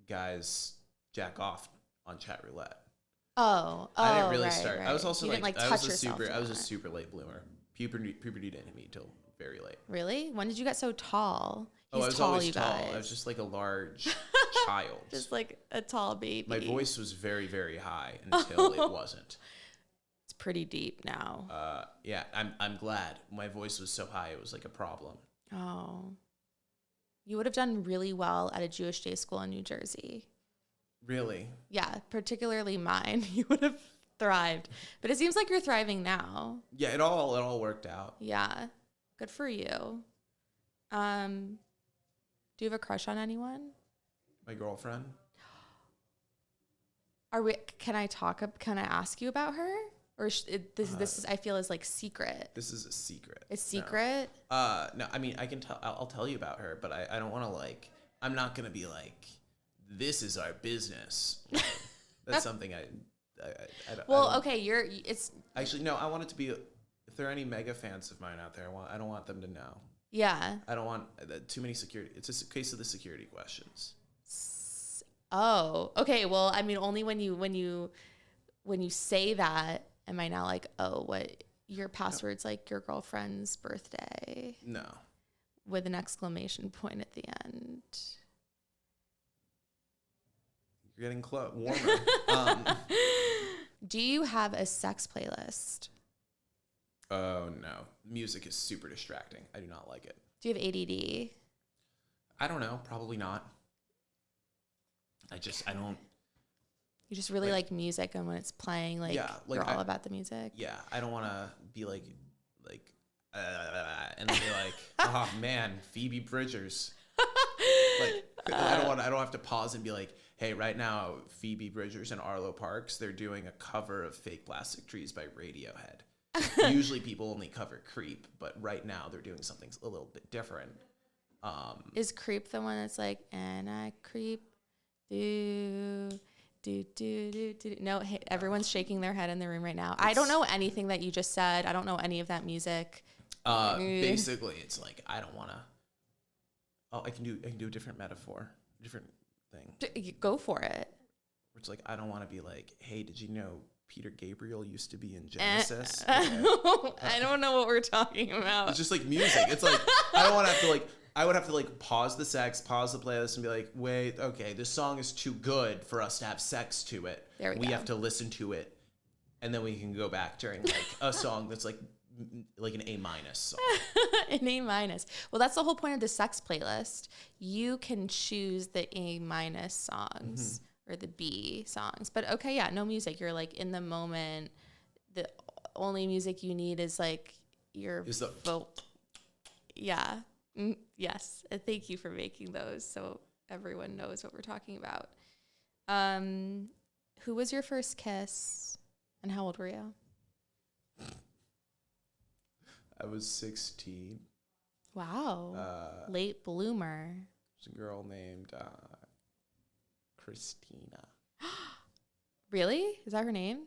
guys jack off on chat roulette. Oh, I didn't really right, start. right. I was also you didn't, like I touch was a yourself super I was a that. super late bloomer. Puberty didn't hit me till very late. Really? When did you get so tall? I was tall, always you tall. guys. I was just like a large child. Just like a tall baby. My voice was very, very high until it wasn't. It's pretty deep now. Yeah, I'm glad. My voice was so high it was like a problem. Oh. You would have done really well at a Jewish day school in New Jersey. Really? Yeah, particularly mine. You would have thrived. But it seems like you're thriving now. Yeah, it all worked out. Yeah. Good for you. Do you have a crush on anyone? My girlfriend? Can I ask you about her? Or this is, I feel, is like secret. This is a secret. It's secret? No, I mean, I can tell. I'll tell you about her, but I don't want to like. I'm not gonna be like, this is our business. Like, that's something I well, okay, it's actually no. I want it to be. If there are any mega fans of mine out there, I don't want them to know. Yeah. I don't want too many security. It's a case of the security questions. Oh, okay. Well, I mean, only when you say that, am I now like, oh, what your password's like your girlfriend's birthday? No. With an exclamation point at the end. You're getting warmer. Do you have a sex playlist? Oh no, music is super distracting. I do not like it. Do you have ADD? I don't know. Probably not. I don't. You just really like music, and when it's playing, like, you're all about the music. Yeah, I don't want to be like, and then be like, oh man, Phoebe Bridgers. Like, I don't have to pause and be like, hey, right now, Phoebe Bridgers and Arlo Parks, they're doing a cover of Fake Plastic Trees by Radiohead. Usually people only cover Creep, but right now they're doing something a little bit different. Is Creep the one that's like, and I creep, do. No, hey, everyone's shaking their head in the room right now. I don't know anything that you just said. I don't know any of that music. Basically, it's like, I don't want to. Oh, I can do a different metaphor, different thing. Go for it. It's like, I don't want to be like, hey, did you know Peter Gabriel used to be in Genesis? I don't know what we're talking about. It's just like music. It's like, I would have to like pause the sex, pause the playlist, and be like, wait, okay, this song is too good for us to have sex to it. We have to listen to it, and then we can go back during like a song that's like an A- song. An A-. Well, that's the whole point of the sex playlist. You can choose the A- songs or the B songs. But okay, yeah, no music. You're like in the moment. The only music you need is like your vote. Yeah. Yes. Thank you for making those so everyone knows what we're talking about. Who was your first kiss and how old were you? I was 16. Wow. Late bloomer. There's a girl named Christina. Really? Is that her name?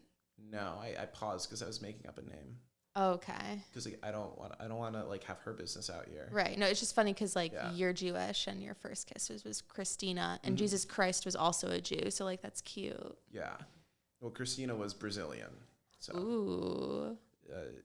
No, I paused because I was making up a name. Okay. Because like, I don't want to like have her business out here. Right. No, it's just funny because like you're Jewish and your first kiss was Christina, and Jesus Christ was also a Jew, so like that's cute. Yeah. Well, Christina was Brazilian. So. Ooh.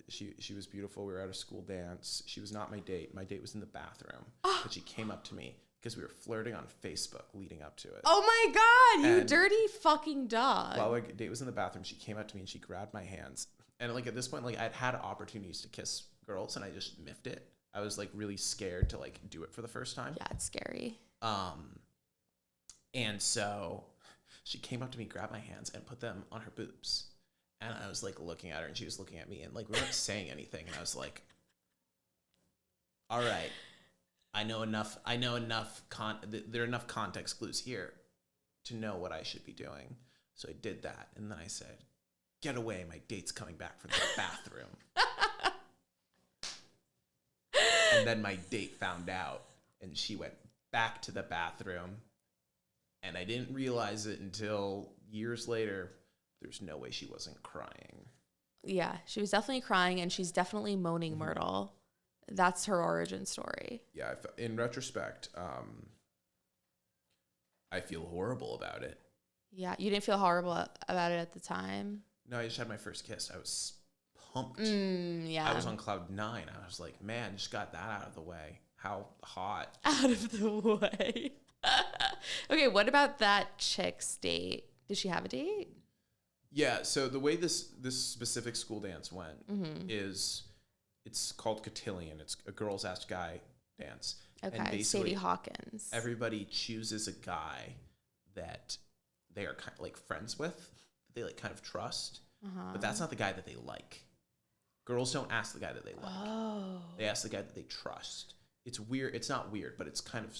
She was beautiful. We were at a school dance. She was not my date. My date was in the bathroom. But she came up to me, because we were flirting on Facebook leading up to it. Oh my God, you And dirty fucking dog. while our date was in the bathroom, she came up to me and she grabbed my hands. And like at this point, like I'd had opportunities to kiss girls and I just miffed it. I was like really scared to like do it for the first time. Yeah, it's scary. And so she came up to me, grabbed my hands and put them on her boobs. And I was like looking at her and she was looking at me and like we weren't saying anything. And I was like, all right, there are enough context clues here to know what I should be doing. So I did that. And then I said, get away. My date's coming back from the bathroom. And then my date found out and she went back to the bathroom. And I didn't realize it until years later. There's no way she wasn't crying. Yeah, she was definitely crying and she's definitely moaning Myrtle. That's her origin story. Yeah, in retrospect, I feel horrible about it. Yeah, you didn't feel horrible about it at the time? No, I just had my first kiss. I was pumped. Yeah. I was on cloud 9. I was like, man, just got that out of the way. How hot. Out of the way. Okay, what about that chick's date? Did she have a date? Yeah, so the way this specific school dance went is it's called cotillion. It's a girls ask guy dance. Okay, and basically Sadie Hawkins. Everybody chooses a guy that they are kind of like friends with, that they like kind of trust, but that's not the guy that they like. Girls don't ask the guy that they like. Oh. They ask the guy that they trust. It's weird. It's not weird, but it's kind of,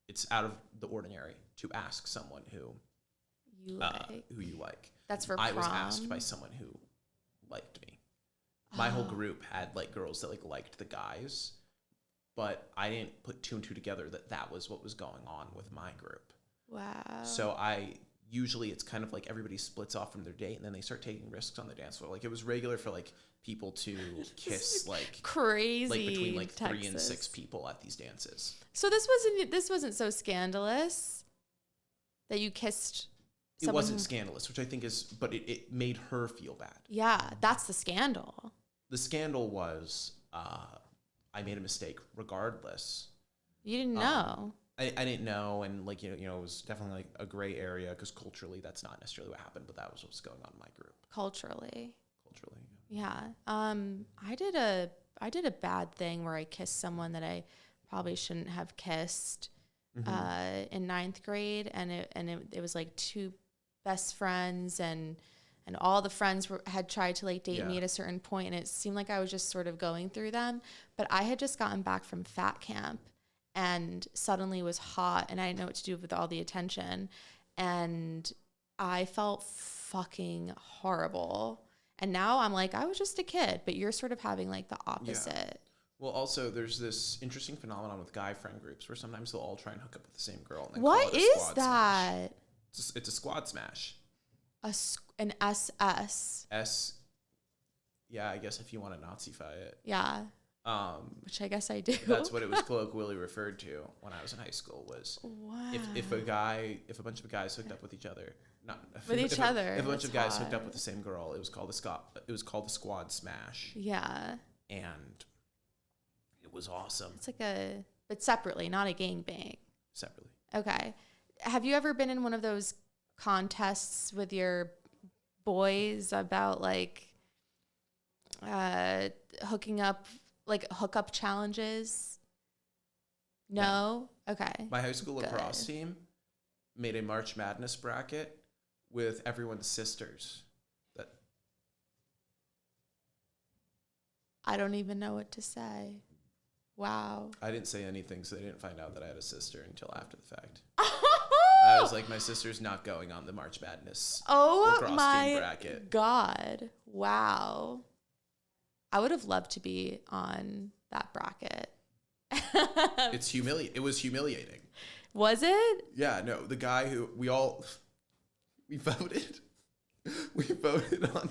it's out of the ordinary to ask someone who you like. That's for I prom. was asked by someone who liked me. My whole group had like girls that like liked the guys, but I didn't put 2 and 2 together that was what was going on with my group. Wow. So usually it's kind of like everybody splits off from their date and then they start taking risks on the dance floor. Like it was regular for like people to kiss like crazy, like between like Texas. 3 and 6 people at these dances. So this wasn't so scandalous that you kissed It someone wasn't scandalous, which I think but it made her feel bad. Yeah, that's the scandal. The scandal was I made a mistake regardless. You didn't know. I didn't know, and like it was definitely like a gray area because culturally that's not necessarily what happened, but that was what was going on in my group. Culturally. Yeah. I did a bad thing where I kissed someone that I probably shouldn't have kissed in 9th grade, and it was like 2 best friends, and all the friends had tried to like date me at a certain point, and it seemed like I was just sort of going through them. But I had just gotten back from fat camp and suddenly was hot, and I didn't know what to do with all the attention, and I felt fucking horrible. And now I'm like, I was just a kid, but you're sort of having like the opposite. Yeah. Well, also there's this interesting phenomenon with guy friend groups where sometimes they'll all try and hook up with the same girl. And then What call it a is squad that? Smash. It's a squad smash. An SS. Yeah, I guess if you want to Nazify it. Yeah. Which I guess I do. That's what it was colloquially referred to when I was in high school. Was if a bunch of guys hooked up with each other, if a bunch of guys hooked up with the same girl, it was called the squad smash. Yeah. And it was awesome. It's like but separately, not a gangbang. Separately. Okay. Have you ever been in one of those contests with your boys about like hookup challenges? No? Okay. My high school lacrosse team made a March Madness bracket with everyone's sisters. I don't even know what to say. Wow. I didn't say anything, so they didn't find out that I had a sister until after the fact. I was like, my sister's not going on the March Madness lacrosse team bracket. God. Wow. I would have loved to be on that bracket. It was humiliating. Was it? Yeah, no. The guy who we voted on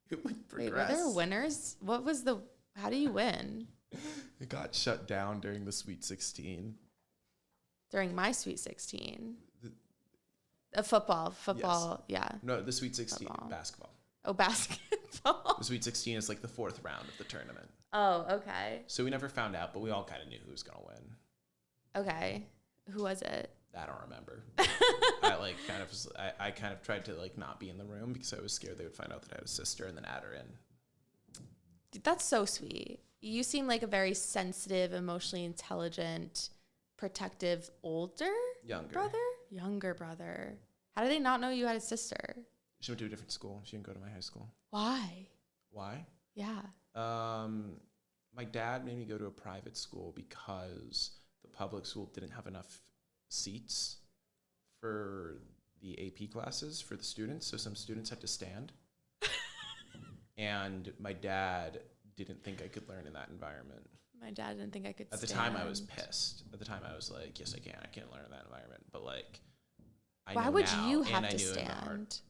who would progress. Wait, were there winners? How do you win? It got shut down during the Sweet 16. During my Sweet 16. Football, yes. Yeah. No, the Sweet 16, football. basketball. Oh, basketball. fault. The Sweet 16 is like the 4th round of the tournament. Oh, okay. So we never found out, but we all kind of knew who was going to win. Okay. Who was it? I don't remember. I kind of tried to like not be in the room because I was scared they would find out that I had a sister and then add her in. Dude, that's so sweet. You seem like a very sensitive, emotionally intelligent, protective, younger brother. How did they not know you had a sister? She went to a different school. She didn't go to my high school. Why? Yeah. My dad made me go to a private school because the public school didn't have enough seats for the AP classes for the students, so some students had to stand. And my dad didn't think I could learn in that environment. My dad didn't think I could At the time, I was pissed. At the time, I was like, yes, I can. I can learn in that environment. But, like, why would you have to stand?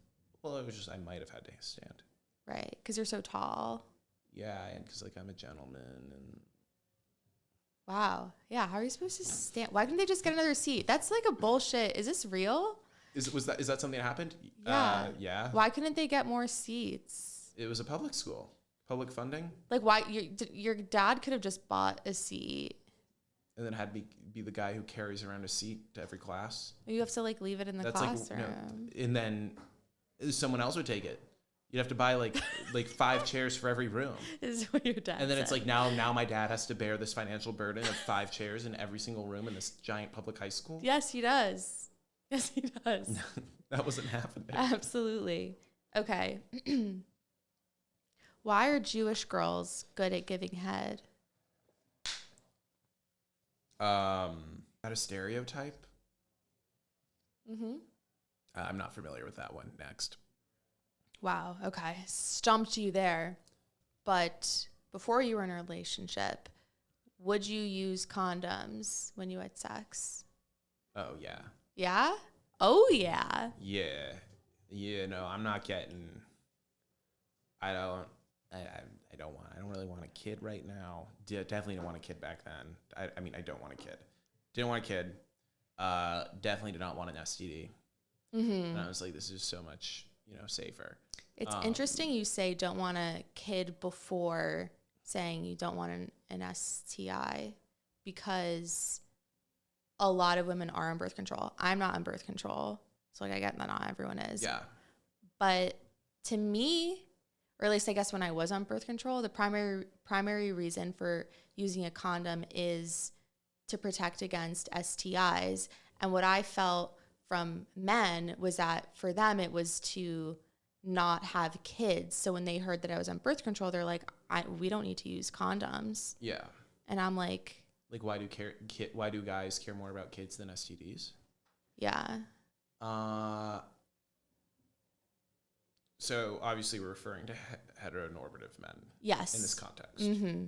Well, it was just I might have had to stand. Right, because you're so tall. Yeah, and because, like, I'm a gentleman. And wow. Yeah, how are you supposed to stand? Why couldn't they just get another seat? That's, like, a bullshit. Is this real? Is that something that happened? Yeah. Yeah. Why couldn't they get more seats? It was a public school. Public funding. Like, why? Your dad could have just bought a seat. And then had me be the guy who carries around a seat to every class. You have to, like, leave it in the classroom. Like, no, and then someone else would take it. You'd have to buy, like 5 chairs for every room. Is what your dad And then said. it's like, now my dad has to bear this financial burden of 5 chairs in every single room in this giant public high school. Yes, he does. Yes, he does. That wasn't happening. Absolutely. Okay. Why are Jewish girls good at giving head? That a stereotype? Mm-hmm. I'm not familiar with that one. Next. Wow. Okay. Stumped you there. But before you were in a relationship, would you use condoms when you had sex? Oh, yeah. Yeah? Oh, yeah. Yeah. Yeah, no, I'm not getting... I don't really want a kid right now. Definitely didn't want a kid back then. I mean, I don't want a kid. Didn't want a kid. Definitely did not want an STD. Mm-hmm. And I was like, this is so much, safer. It's interesting you say don't want a kid before saying you don't want an STI, because a lot of women are on birth control. I'm not on birth control. So, like, I get that not everyone is. Yeah. But to me, or at least I guess when I was on birth control, the primary reason for using a condom is to protect against STIs. And what I felt from men was that for them it was to not have kids. So when they heard that I was on birth control, they're like, we don't need to use condoms. Yeah. And I'm like, why do guys care more about kids than STDs? Yeah. So obviously we're referring to heteronormative men. Yes. In this context. Mm-hmm.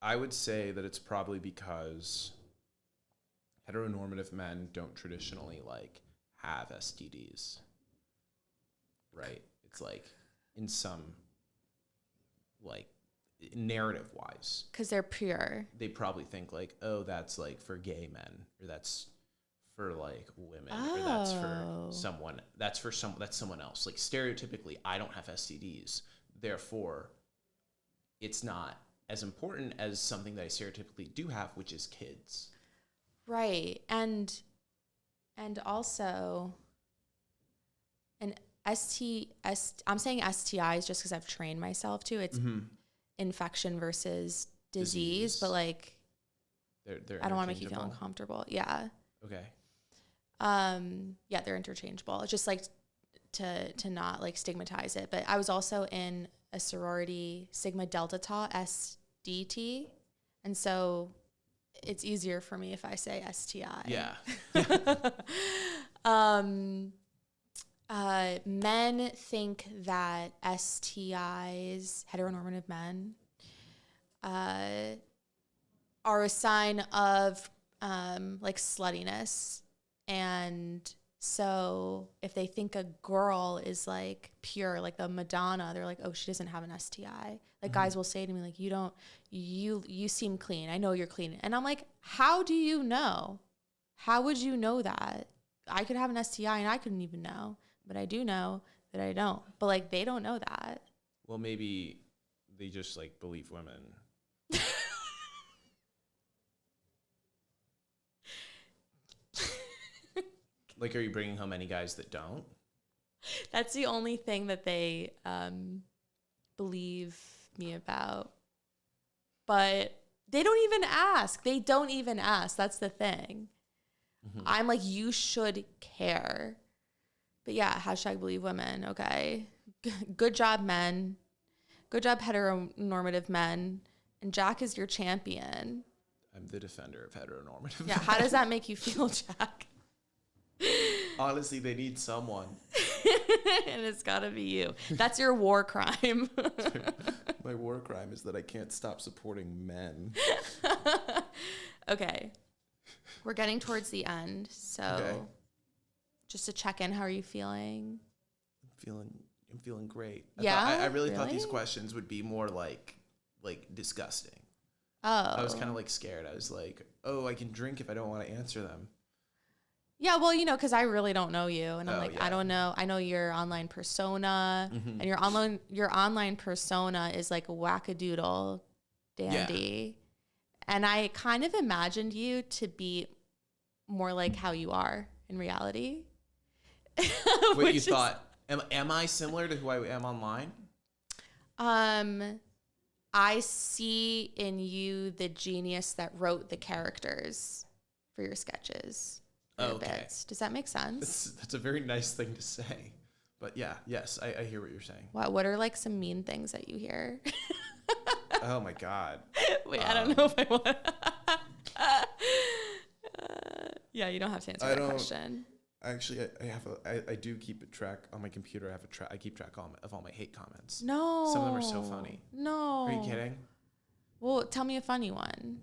I would say that it's probably because heteronormative men don't traditionally have STDs. Right? It's in some narrative wise. Because they're pure. They probably think that's for gay men, or that's for women, or that's for someone, that's someone else. Stereotypically, I don't have STDs, therefore it's not as important as something that I stereotypically do have, which is kids. Right. And also I'm saying STIs just because I've trained myself to. It's infection versus disease. But they're I don't want to make you feel uncomfortable. Yeah. Okay. Yeah, they're interchangeable. It's just to not stigmatize it. But I was also in a sorority, Sigma Delta Tau, SDT. And so it's easier for me if I say STI. Yeah. Men think that STIs, heteronormative men, are a sign of sluttiness. And so if they think a girl is pure, like the Madonna, they're like, oh, she doesn't have an STI. Guys will say to me, you seem clean. I know you're clean. And I'm like, how do you know? How would you know that? I could have an STI and I couldn't even know, but I do know that I don't. But they don't know that. Well, maybe they just like believe women. Like, are you bringing home any guys that don't? That's the only thing that they believe me about. But they don't even ask. They don't even ask. That's the thing. Mm-hmm. I'm like, you should care. But yeah, hashtag believe women. Okay. Good job, men. Good job, heteronormative men. And Jack is your champion. I'm the defender of heteronormative. Yeah. How does that make you feel, Jack? Honestly, they need someone. And it's gotta be you. That's your war crime. My war crime is that I can't stop supporting men. Okay. We're getting towards the end. So just to check in, how are you feeling? I'm feeling great. I really thought these questions would be more like disgusting. Oh. I was kind of like scared. I was like, oh, I can drink if I don't want to answer them. Yeah, well, because I really don't know you, and I'm yeah. I don't know. I know your online persona, mm-hmm. and your online persona is like a wackadoodle dandy, and I kind of imagined you to be more like how you are in reality. What you thought? Am I similar to who I am online? I see in you the genius that wrote the characters for your sketches. Okay. Bits. Does that make sense? That's a very nice thing to say. But yes, I hear what you're saying. Wow, what are like some mean things that you hear? Oh my God. Wait, I don't know if I want. Yeah, you don't have to answer that question. Actually, I do keep a track on my computer. I keep track of all my hate comments. No. Some of them are so funny. No. Are you kidding? Well, tell me a funny one.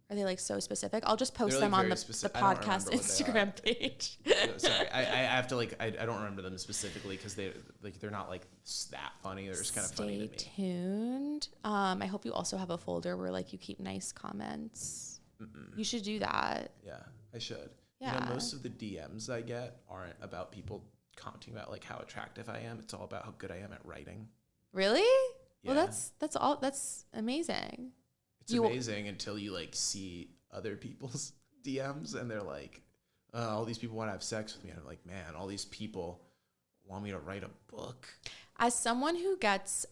Are they like so specific? I'll just post them on the podcast Instagram page. No, sorry, I have to I don't remember them specifically because they're not like that funny. They're just kind of funny to me. Stay tuned. I hope you also have a folder where like you keep nice comments. You should do that. Yeah, I should. Yeah. Most of the DMs I get aren't about people commenting about like how attractive I am. It's all about how good I am at writing. Really? Yeah. Well, that's amazing. It's amazing until you like see other people's DMs and they're like, all these people want to have sex with me. And I'm like, man, all these people want me to write a book. As someone who gets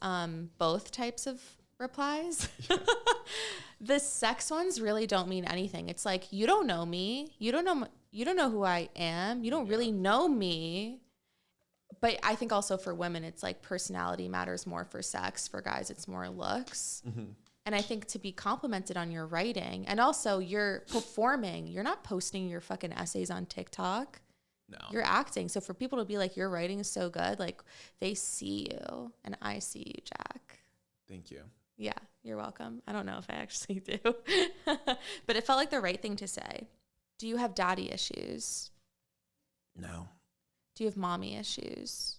both types of replies, the sex ones really don't mean anything. It's like, you don't know me. You don't know who I am. You don't really know me. But I think also for women, it's like personality matters more for sex. For guys, it's more looks. Mm-hmm. And I think to be complimented on your writing, and also you're performing, you're not posting your fucking essays on TikTok. No. You're acting. So for people to be like, your writing is so good, like they see you and I see you, Jack. Thank you. Yeah, you're welcome. I don't know if I actually do, but it felt like the right thing to say. Do you have daddy issues? No. Do you have mommy issues?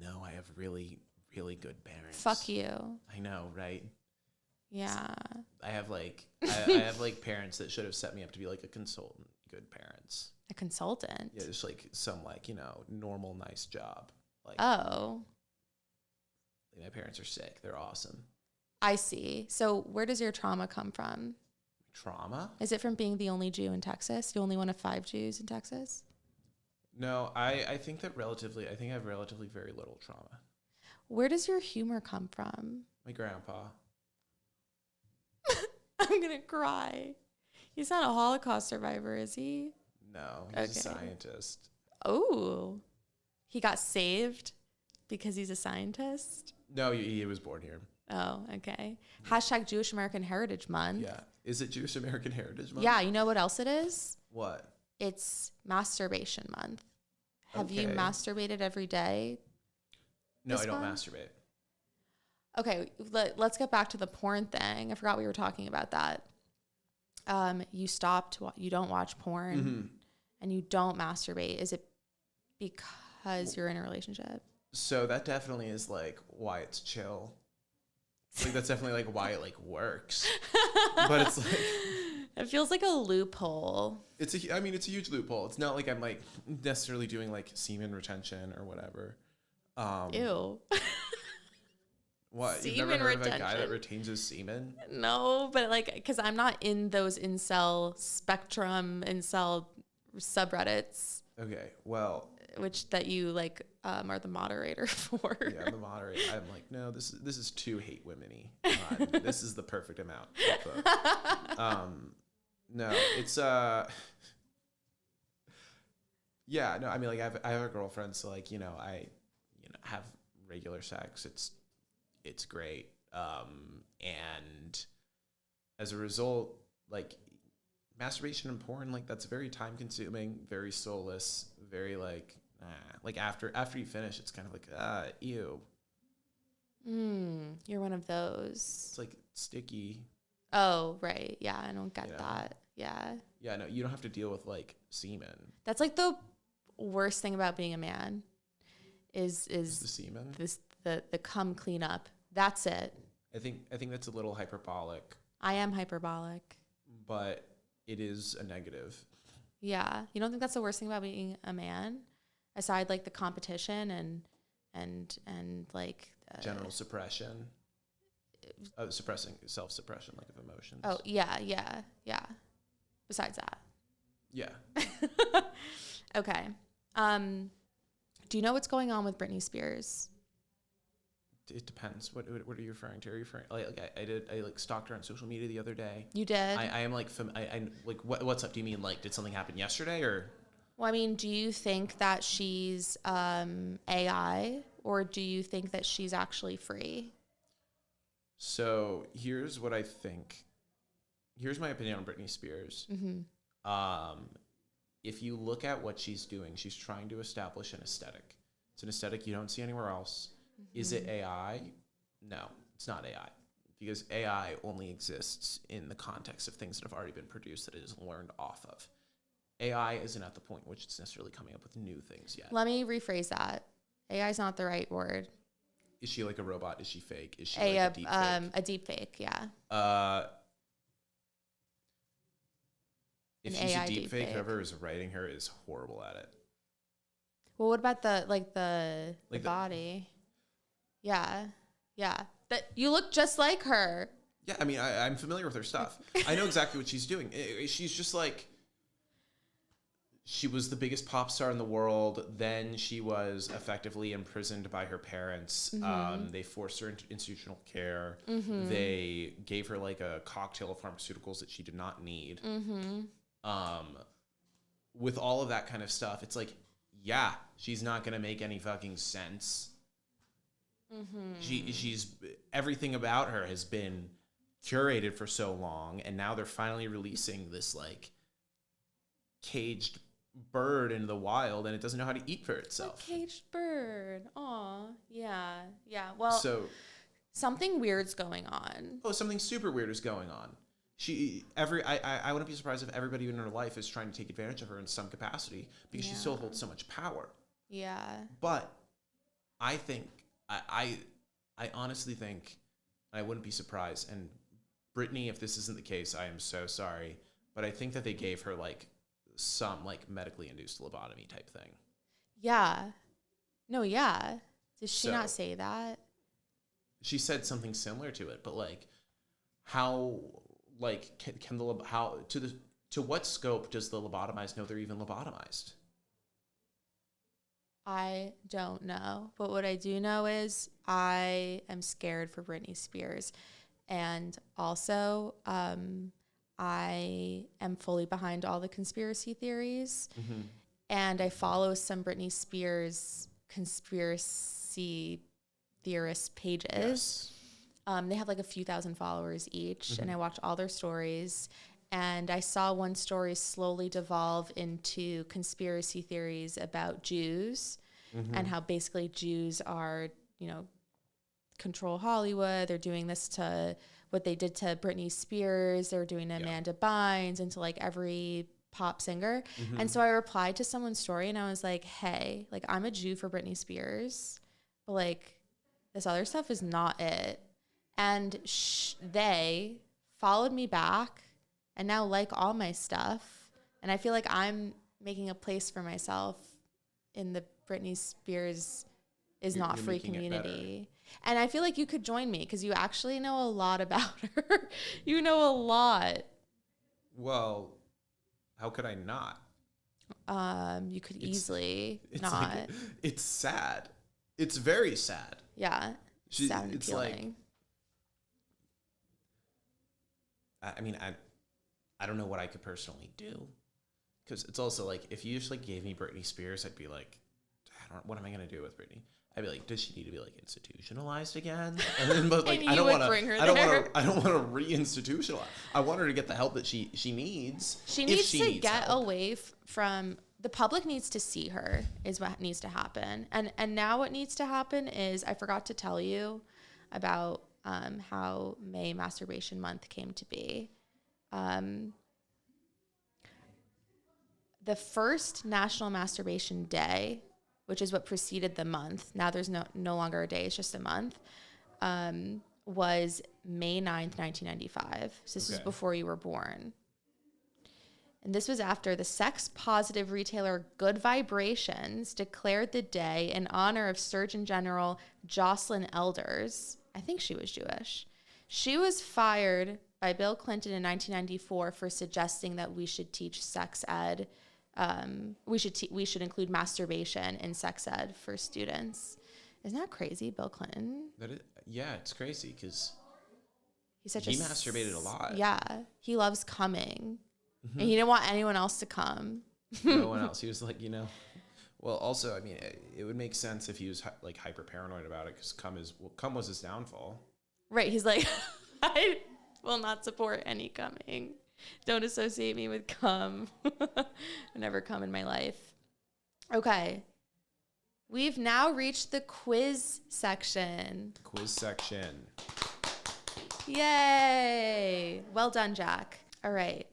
No, I have really, really good parents. Fuck you. I know, right? Yeah. I have I have like parents that should have set me up to be like a consultant. Good parents. A consultant? Yeah, just like some like, normal, nice job. Like, oh. My parents are sick. They're awesome. I see. So where does your trauma come from? Trauma? Is it from being the only Jew in Texas? You only one of 5 Jews in Texas? No, I think I have relatively very little trauma. Where does your humor come from? My grandpa. I'm going to cry. He's not a Holocaust survivor, is he? No, he's a scientist. Oh, he got saved because he's a scientist? No, he was born here. Oh, okay. Hashtag Jewish American Heritage Month. Yeah. Is it Jewish American Heritage Month? Yeah. You know what else it is? What? It's masturbation month. Have you masturbated every day? No, I don't masturbate. Okay, let's get back to the porn thing. I forgot we were talking about that. You don't watch porn and you don't masturbate. Is it because you're in a relationship? So that definitely is like why it's chill. Like that's definitely like why it like works. But it's like it feels like a loophole. It's a huge loophole. It's not like I'm like necessarily doing like semen retention or whatever. Ew. What? You've Semen never heard of a guy retention. that retains his semen? No, but like, because I'm not in those incel spectrum, incel subreddits, Okay, well, which that you like are the moderator for. yeah, I'm the moderator. I'm like, no, this is too hate womeny. This is the perfect amount. No, it's yeah, no, I mean, like, I have a girlfriend, so like, I have regular sex. It's great, and as a result, like, masturbation and porn, like, that's very time consuming, very soulless, very like, like after you finish, it's kind of like, ew. You're one of those. It's like sticky. Oh, right. Yeah, I don't get that. Yeah. Yeah, no, you don't have to deal with like semen. That's like the worst thing about being a man is the semen. The cum cleanup. That's it. I think that's a little hyperbolic. I am hyperbolic. But it is a negative. Yeah. You don't think that's the worst thing about being a man? Aside like the competition and like general suppression. Suppressing self-suppression, like, of emotions. Oh, yeah. Besides that. Yeah. Okay. Do you know what's going on with Britney Spears? It depends. What are you referring to? Are you referring I stalked her on social media the other day. You did? I am like I like what's up? Do you mean like did something happen yesterday or? Well, I mean, do you think that she's AI or do you think that she's actually free? So here's what I think. Here's my opinion on Britney Spears. Mm-hmm. If you look at what she's doing, she's trying to establish an aesthetic. It's an aesthetic you don't see anywhere else. Mm-hmm. Is it AI? No, it's not AI. Because AI only exists in the context of things that have already been produced that it is learned off of. AI isn't at the point in which it's necessarily coming up with new things yet. Let me rephrase that. AI is not the right word. Is she like a robot? Is she fake? Is she like a deep fake? A deep fake, yeah. If An she's AI a deep fake, deepfake. whoever is writing her is horrible at it. Well, what about the body? Yeah. That you look just like her. Yeah, I mean, I'm familiar with her stuff. I know exactly what she's doing. She's just like, she was the biggest pop star in the world. Then she was effectively imprisoned by her parents. Mm-hmm. They forced her into institutional care. Mm-hmm. They gave her like a cocktail of pharmaceuticals that she did not need. Mm-hmm. With all of that kind of stuff, it's like, yeah, she's not going to make any fucking sense. Mm-hmm. She's everything about her has been curated for so long, and now they're finally releasing this like caged bird into the wild, and it doesn't know how to eat for itself. A caged bird. Aw, yeah. Well, so something weird's going on. Oh, something super weird is going on. I wouldn't be surprised if everybody in her life is trying to take advantage of her in some capacity because she still holds so much power. Yeah. But I think I honestly think, I wouldn't be surprised, and Britney, if this isn't the case, I am so sorry, but I think that they gave her like some like medically induced lobotomy type thing. Yeah. No, yeah. Did she not say that? She said something similar to it, but like how like can the how to what scope does the lobotomized know they're even lobotomized? I don't know. But what I do know is I am scared for Britney Spears. And also, I am fully behind all the conspiracy theories. Mm-hmm. And I follow some Britney Spears conspiracy theorist pages. Yes. They have like a few thousand followers each. Mm-hmm. And I watch all their stories. And I saw one story slowly devolve into conspiracy theories about Jews, mm-hmm. and how basically Jews are, control Hollywood. They're doing this to what they did to Britney Spears. They're doing to Amanda Bynes and to like every pop singer. Mm-hmm. And so I replied to someone's story and I was like, hey, like I'm a Jew for Britney Spears, but like this other stuff is not it. And they followed me back and now like all my stuff. And I feel like I'm making a place for myself in the Britney Spears is not you're free making it better. community. And I feel like you could join me because you actually know a lot about her. You know a lot. Well, how could I not? You could easily It's not. like, it's sad. It's very sad. Yeah. Sad and It's appealing. like, I mean, I don't know what I could personally do. Because it's also like, if you just like gave me Britney Spears, I'd be like, what am I going to do with Britney? I'd be like, does she need to be like institutionalized again? And then, but like, And I you don't would want to. bring her I don't want there. to. I don't want to reinstitutionalize. I want her to get the help that she needs. She if needs she to needs get help. away from the public. Needs to see her is what needs to happen. And now what needs to happen is, I forgot to tell you about how May Masturbation Month came to be. The first National Masturbation Day, which is what preceded the month, now there's no longer a day, it's just a month, was May 9th, 1995. So this was Okay. before you were born. And this was after the sex-positive retailer Good Vibrations declared the day in honor of Surgeon General Jocelyn Elders. I think she was Jewish. She was fired by Bill Clinton in 1994 for suggesting that we should teach sex ed. We should include masturbation in sex ed for students. Isn't that crazy, Bill Clinton? Yeah, it's crazy because He's such he masturbated a lot. Yeah, he loves coming, and he didn't want anyone else to come. No one else. He was like, Well, also, I mean, it would make sense if he was like hyper paranoid about it because cum was his downfall. Right? He's like, I will not support any coming. Don't associate me with cum. I never come in my life. Okay. We've now reached the quiz section. Quiz section. Yay. Well done, Jack. All right.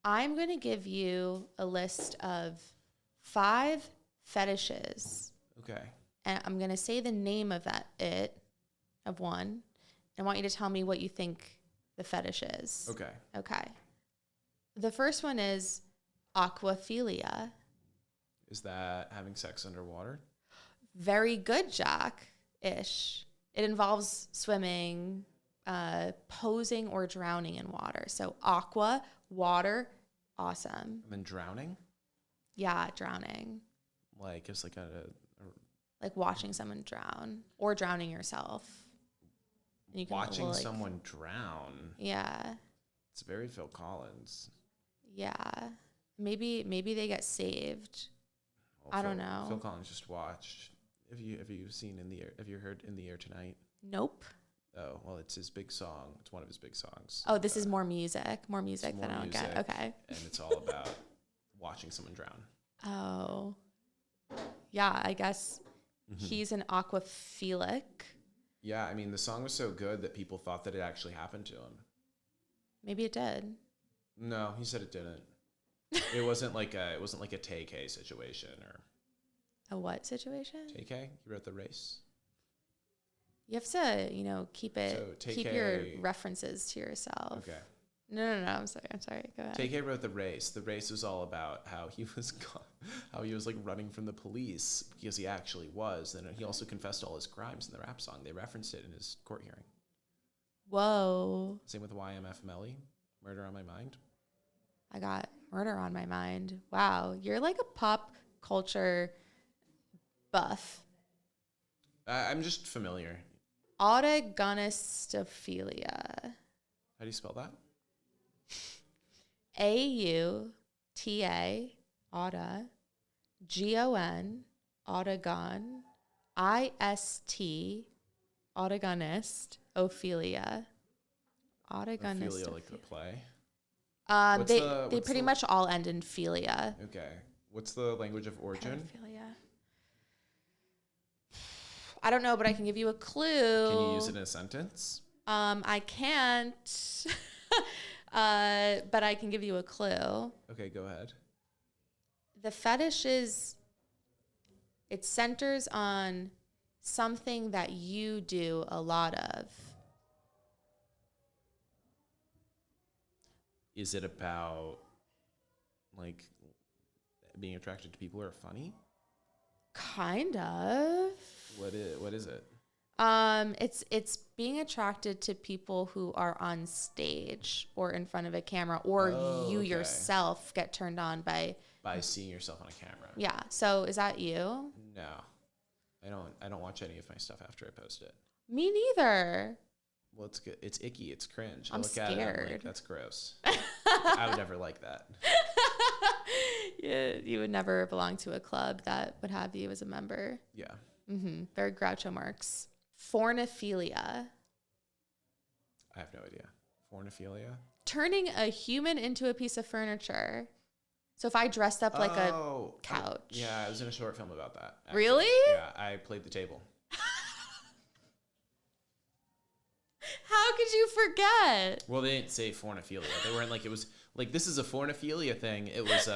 I'm going to give you a list of 5 fetishes. Okay. And I'm going to say the name of one. I want you to tell me what you think the fetish is. Okay. Okay. The first one is aquaphilia. Is that having sex underwater? Very good, Jack-ish. It involves swimming, posing, or drowning in water. So aqua, water, awesome. And then drowning? Yeah, drowning. Like it's like Like watching someone drown or drowning yourself. And you can watching someone drown. Yeah. It's very Phil Collins. Yeah. Maybe they get saved. Well, I don't know. Phil Collins just watched. Have you seen In the Air? Have you heard In the Air Tonight? Nope. Oh, well, it's his big song. It's one of his big songs. Oh, this is more music. More music than I don't get. Okay. And it's all about watching someone drown. Oh. Yeah, I guess he's an aquaphilic. Yeah, I mean, the song was so good that people thought that it actually happened to him. Maybe it did. No, he said it didn't. It wasn't like a Tay-K situation or A what situation? Tay-K. You wrote The Race. You have to, keep your references to yourself. Okay. No. I'm sorry. Go ahead. Tay-K wrote The Race. The Race was all about how he was like running from the police because he actually was. And he also confessed all his crimes in the rap song. They referenced it in his court hearing. Whoa. Same with YMFMLE, Murder on My Mind. I got murder on my mind. Wow. You're like a pop culture buff. I'm just familiar. Autogonistophilia. How do you spell that? AUTA, auta, GON, autogon, IST, autogonist, ophilia. Ophelia, like the play. They pretty much all end in philia. Okay. What's the language of origin? Pedophilia. I don't know, but I can give you a clue. Can you use it in a sentence? I can't. But I can give you a clue. Okay, go ahead. The fetish it centers on something that you do a lot of. Is it about like being attracted to people who are funny? Kind of. What is it? It's being attracted to people who are on stage or in front of a camera, or you yourself get turned on by seeing yourself on a camera. Yeah. So is that you? No, I don't watch any of my stuff after I post it. Me neither. Well, it's good. It's icky. It's cringe. I'm I look scared. at it, I'm like, that's gross. I would never like that. Yeah, you would never belong to a club that would have you as a member. Yeah. Very Groucho Marx. Fornophilia. I have no idea. Fornophilia? Turning a human into a piece of furniture. So if I dressed up like a couch. Yeah, I was in a short film about that. Actually. Really? Yeah, I played the table. How could you forget? Well, they didn't say fornophilia. They weren't like, it was like, this is a fornophilia thing. It was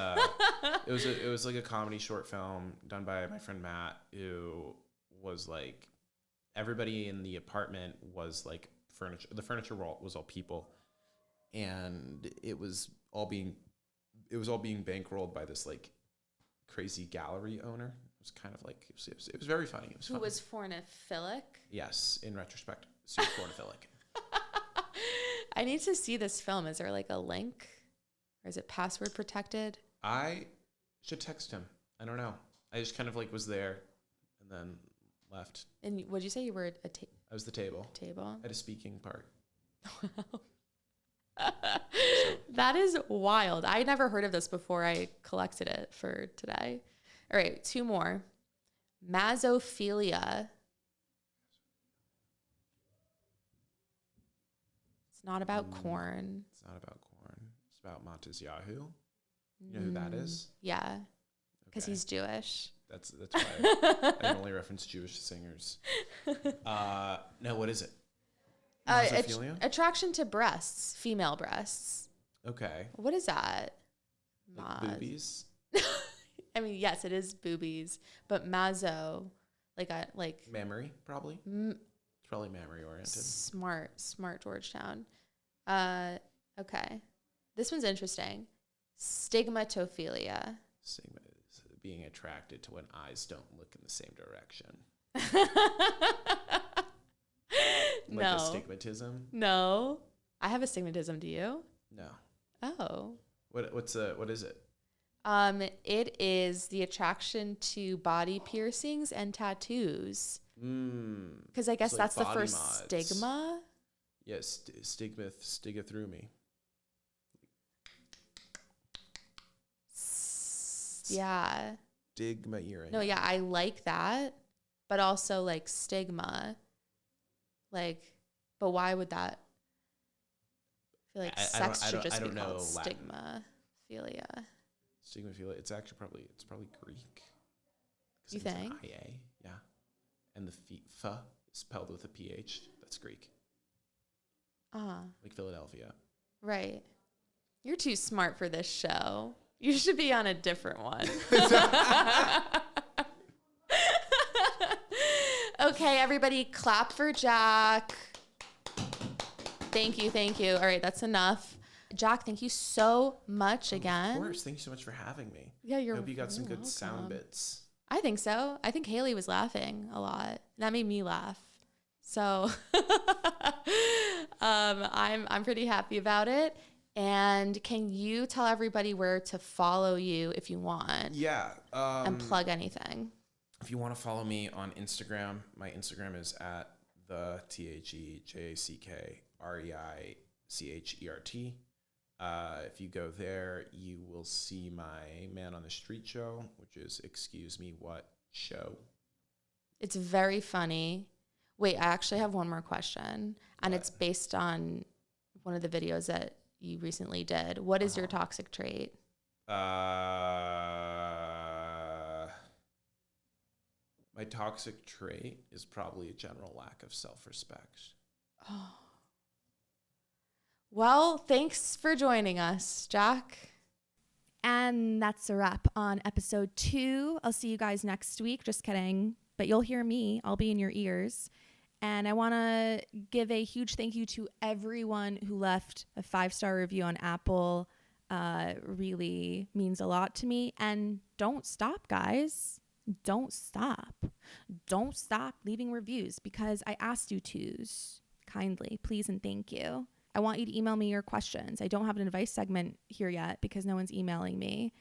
it was like a comedy short film done by my friend Matt, who was like, everybody in the apartment was like furniture. The furniture was all people, and it was all being bankrolled by this like crazy gallery owner. It was kind of like it was very funny. It was Who was fornophilic? Yes, in retrospect, super fornophilic. I need to see this film. Is there like a link, or is it password protected? I should text him. I don't know. I just kind of like was there, and then left. And what did you say you were I was the table. Table. I had a speaking part. That is wild. I never heard of this before I collected it for today. All right, 2 more. Masophilia. It's not about corn. It's not about corn. It's about Matisyahu. You know who that is? Yeah, because he's Jewish. That's why I only reference Jewish singers. No, what is it? Attraction to breasts, female breasts. Okay. What is that? Like boobies? I mean, yes, it is boobies, but maso, like mammary, probably. It's probably mammary oriented. Smart Georgetown. Okay, this one's interesting. Stigmatophilia. Stigma is being attracted to when eyes don't look in the same direction. Like astigmatism? No. I have astigmatism. Do you? No. Oh. What is it? It is the attraction to body piercings and tattoos. Because I guess like that's the body first mods. stigma. Yes, stiga through me. Yeah. Stigma earring. No, yeah, I like that, but also like stigma. Like, but why would that? I feel like sex should just be called stigmaphilia. Stigmaphilia. It's probably Greek. You think? IA, yeah. And the fa is spelled with a PH. That's Greek. Like Philadelphia. Right. You're too smart for this show. You should be on a different one. Okay, everybody, clap for Jack. Thank you. All right, that's enough. Jack, thank you so much again. Of course. Thank you so much for having me. Yeah, I hope you got some good sound bits. I think so. I think Haley was laughing a lot. That made me laugh. So I'm pretty happy about it. And can you tell everybody where to follow you if you want? Yeah. And plug anything. If you want to follow me on Instagram, my Instagram is at the TheJackReichert. If you go there, you will see my Man on the Street show, which is Excuse Me What Show. It's very funny. Wait, I actually have one more question. And it's based on one of the videos that you recently did. What is your toxic trait? My toxic trait is probably a general lack of self-respect. Oh. Well, thanks for joining us, Jack. And that's a wrap on episode 2. I'll see you guys next week. Just kidding. But you'll hear me. I'll be in your ears. And I want to give a huge thank you to everyone who left a 5-star review on Apple. Really means a lot to me. And don't stop, guys. don't stop. Don't stop leaving reviews because I asked you to kindly, please and thank you. I want you to email me your questions. I don't have an advice segment here yet because no one's emailing me.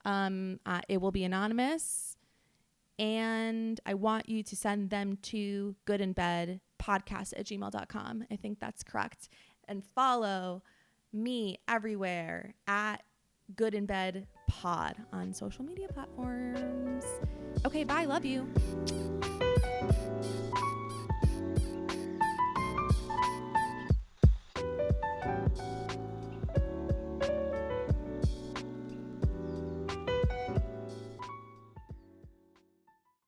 It will be anonymous. And I want you to send them to goodinbedpodcast@gmail.com. I think that's correct. And follow me everywhere at goodinbedpod on social media platforms. Okay, bye. Love you.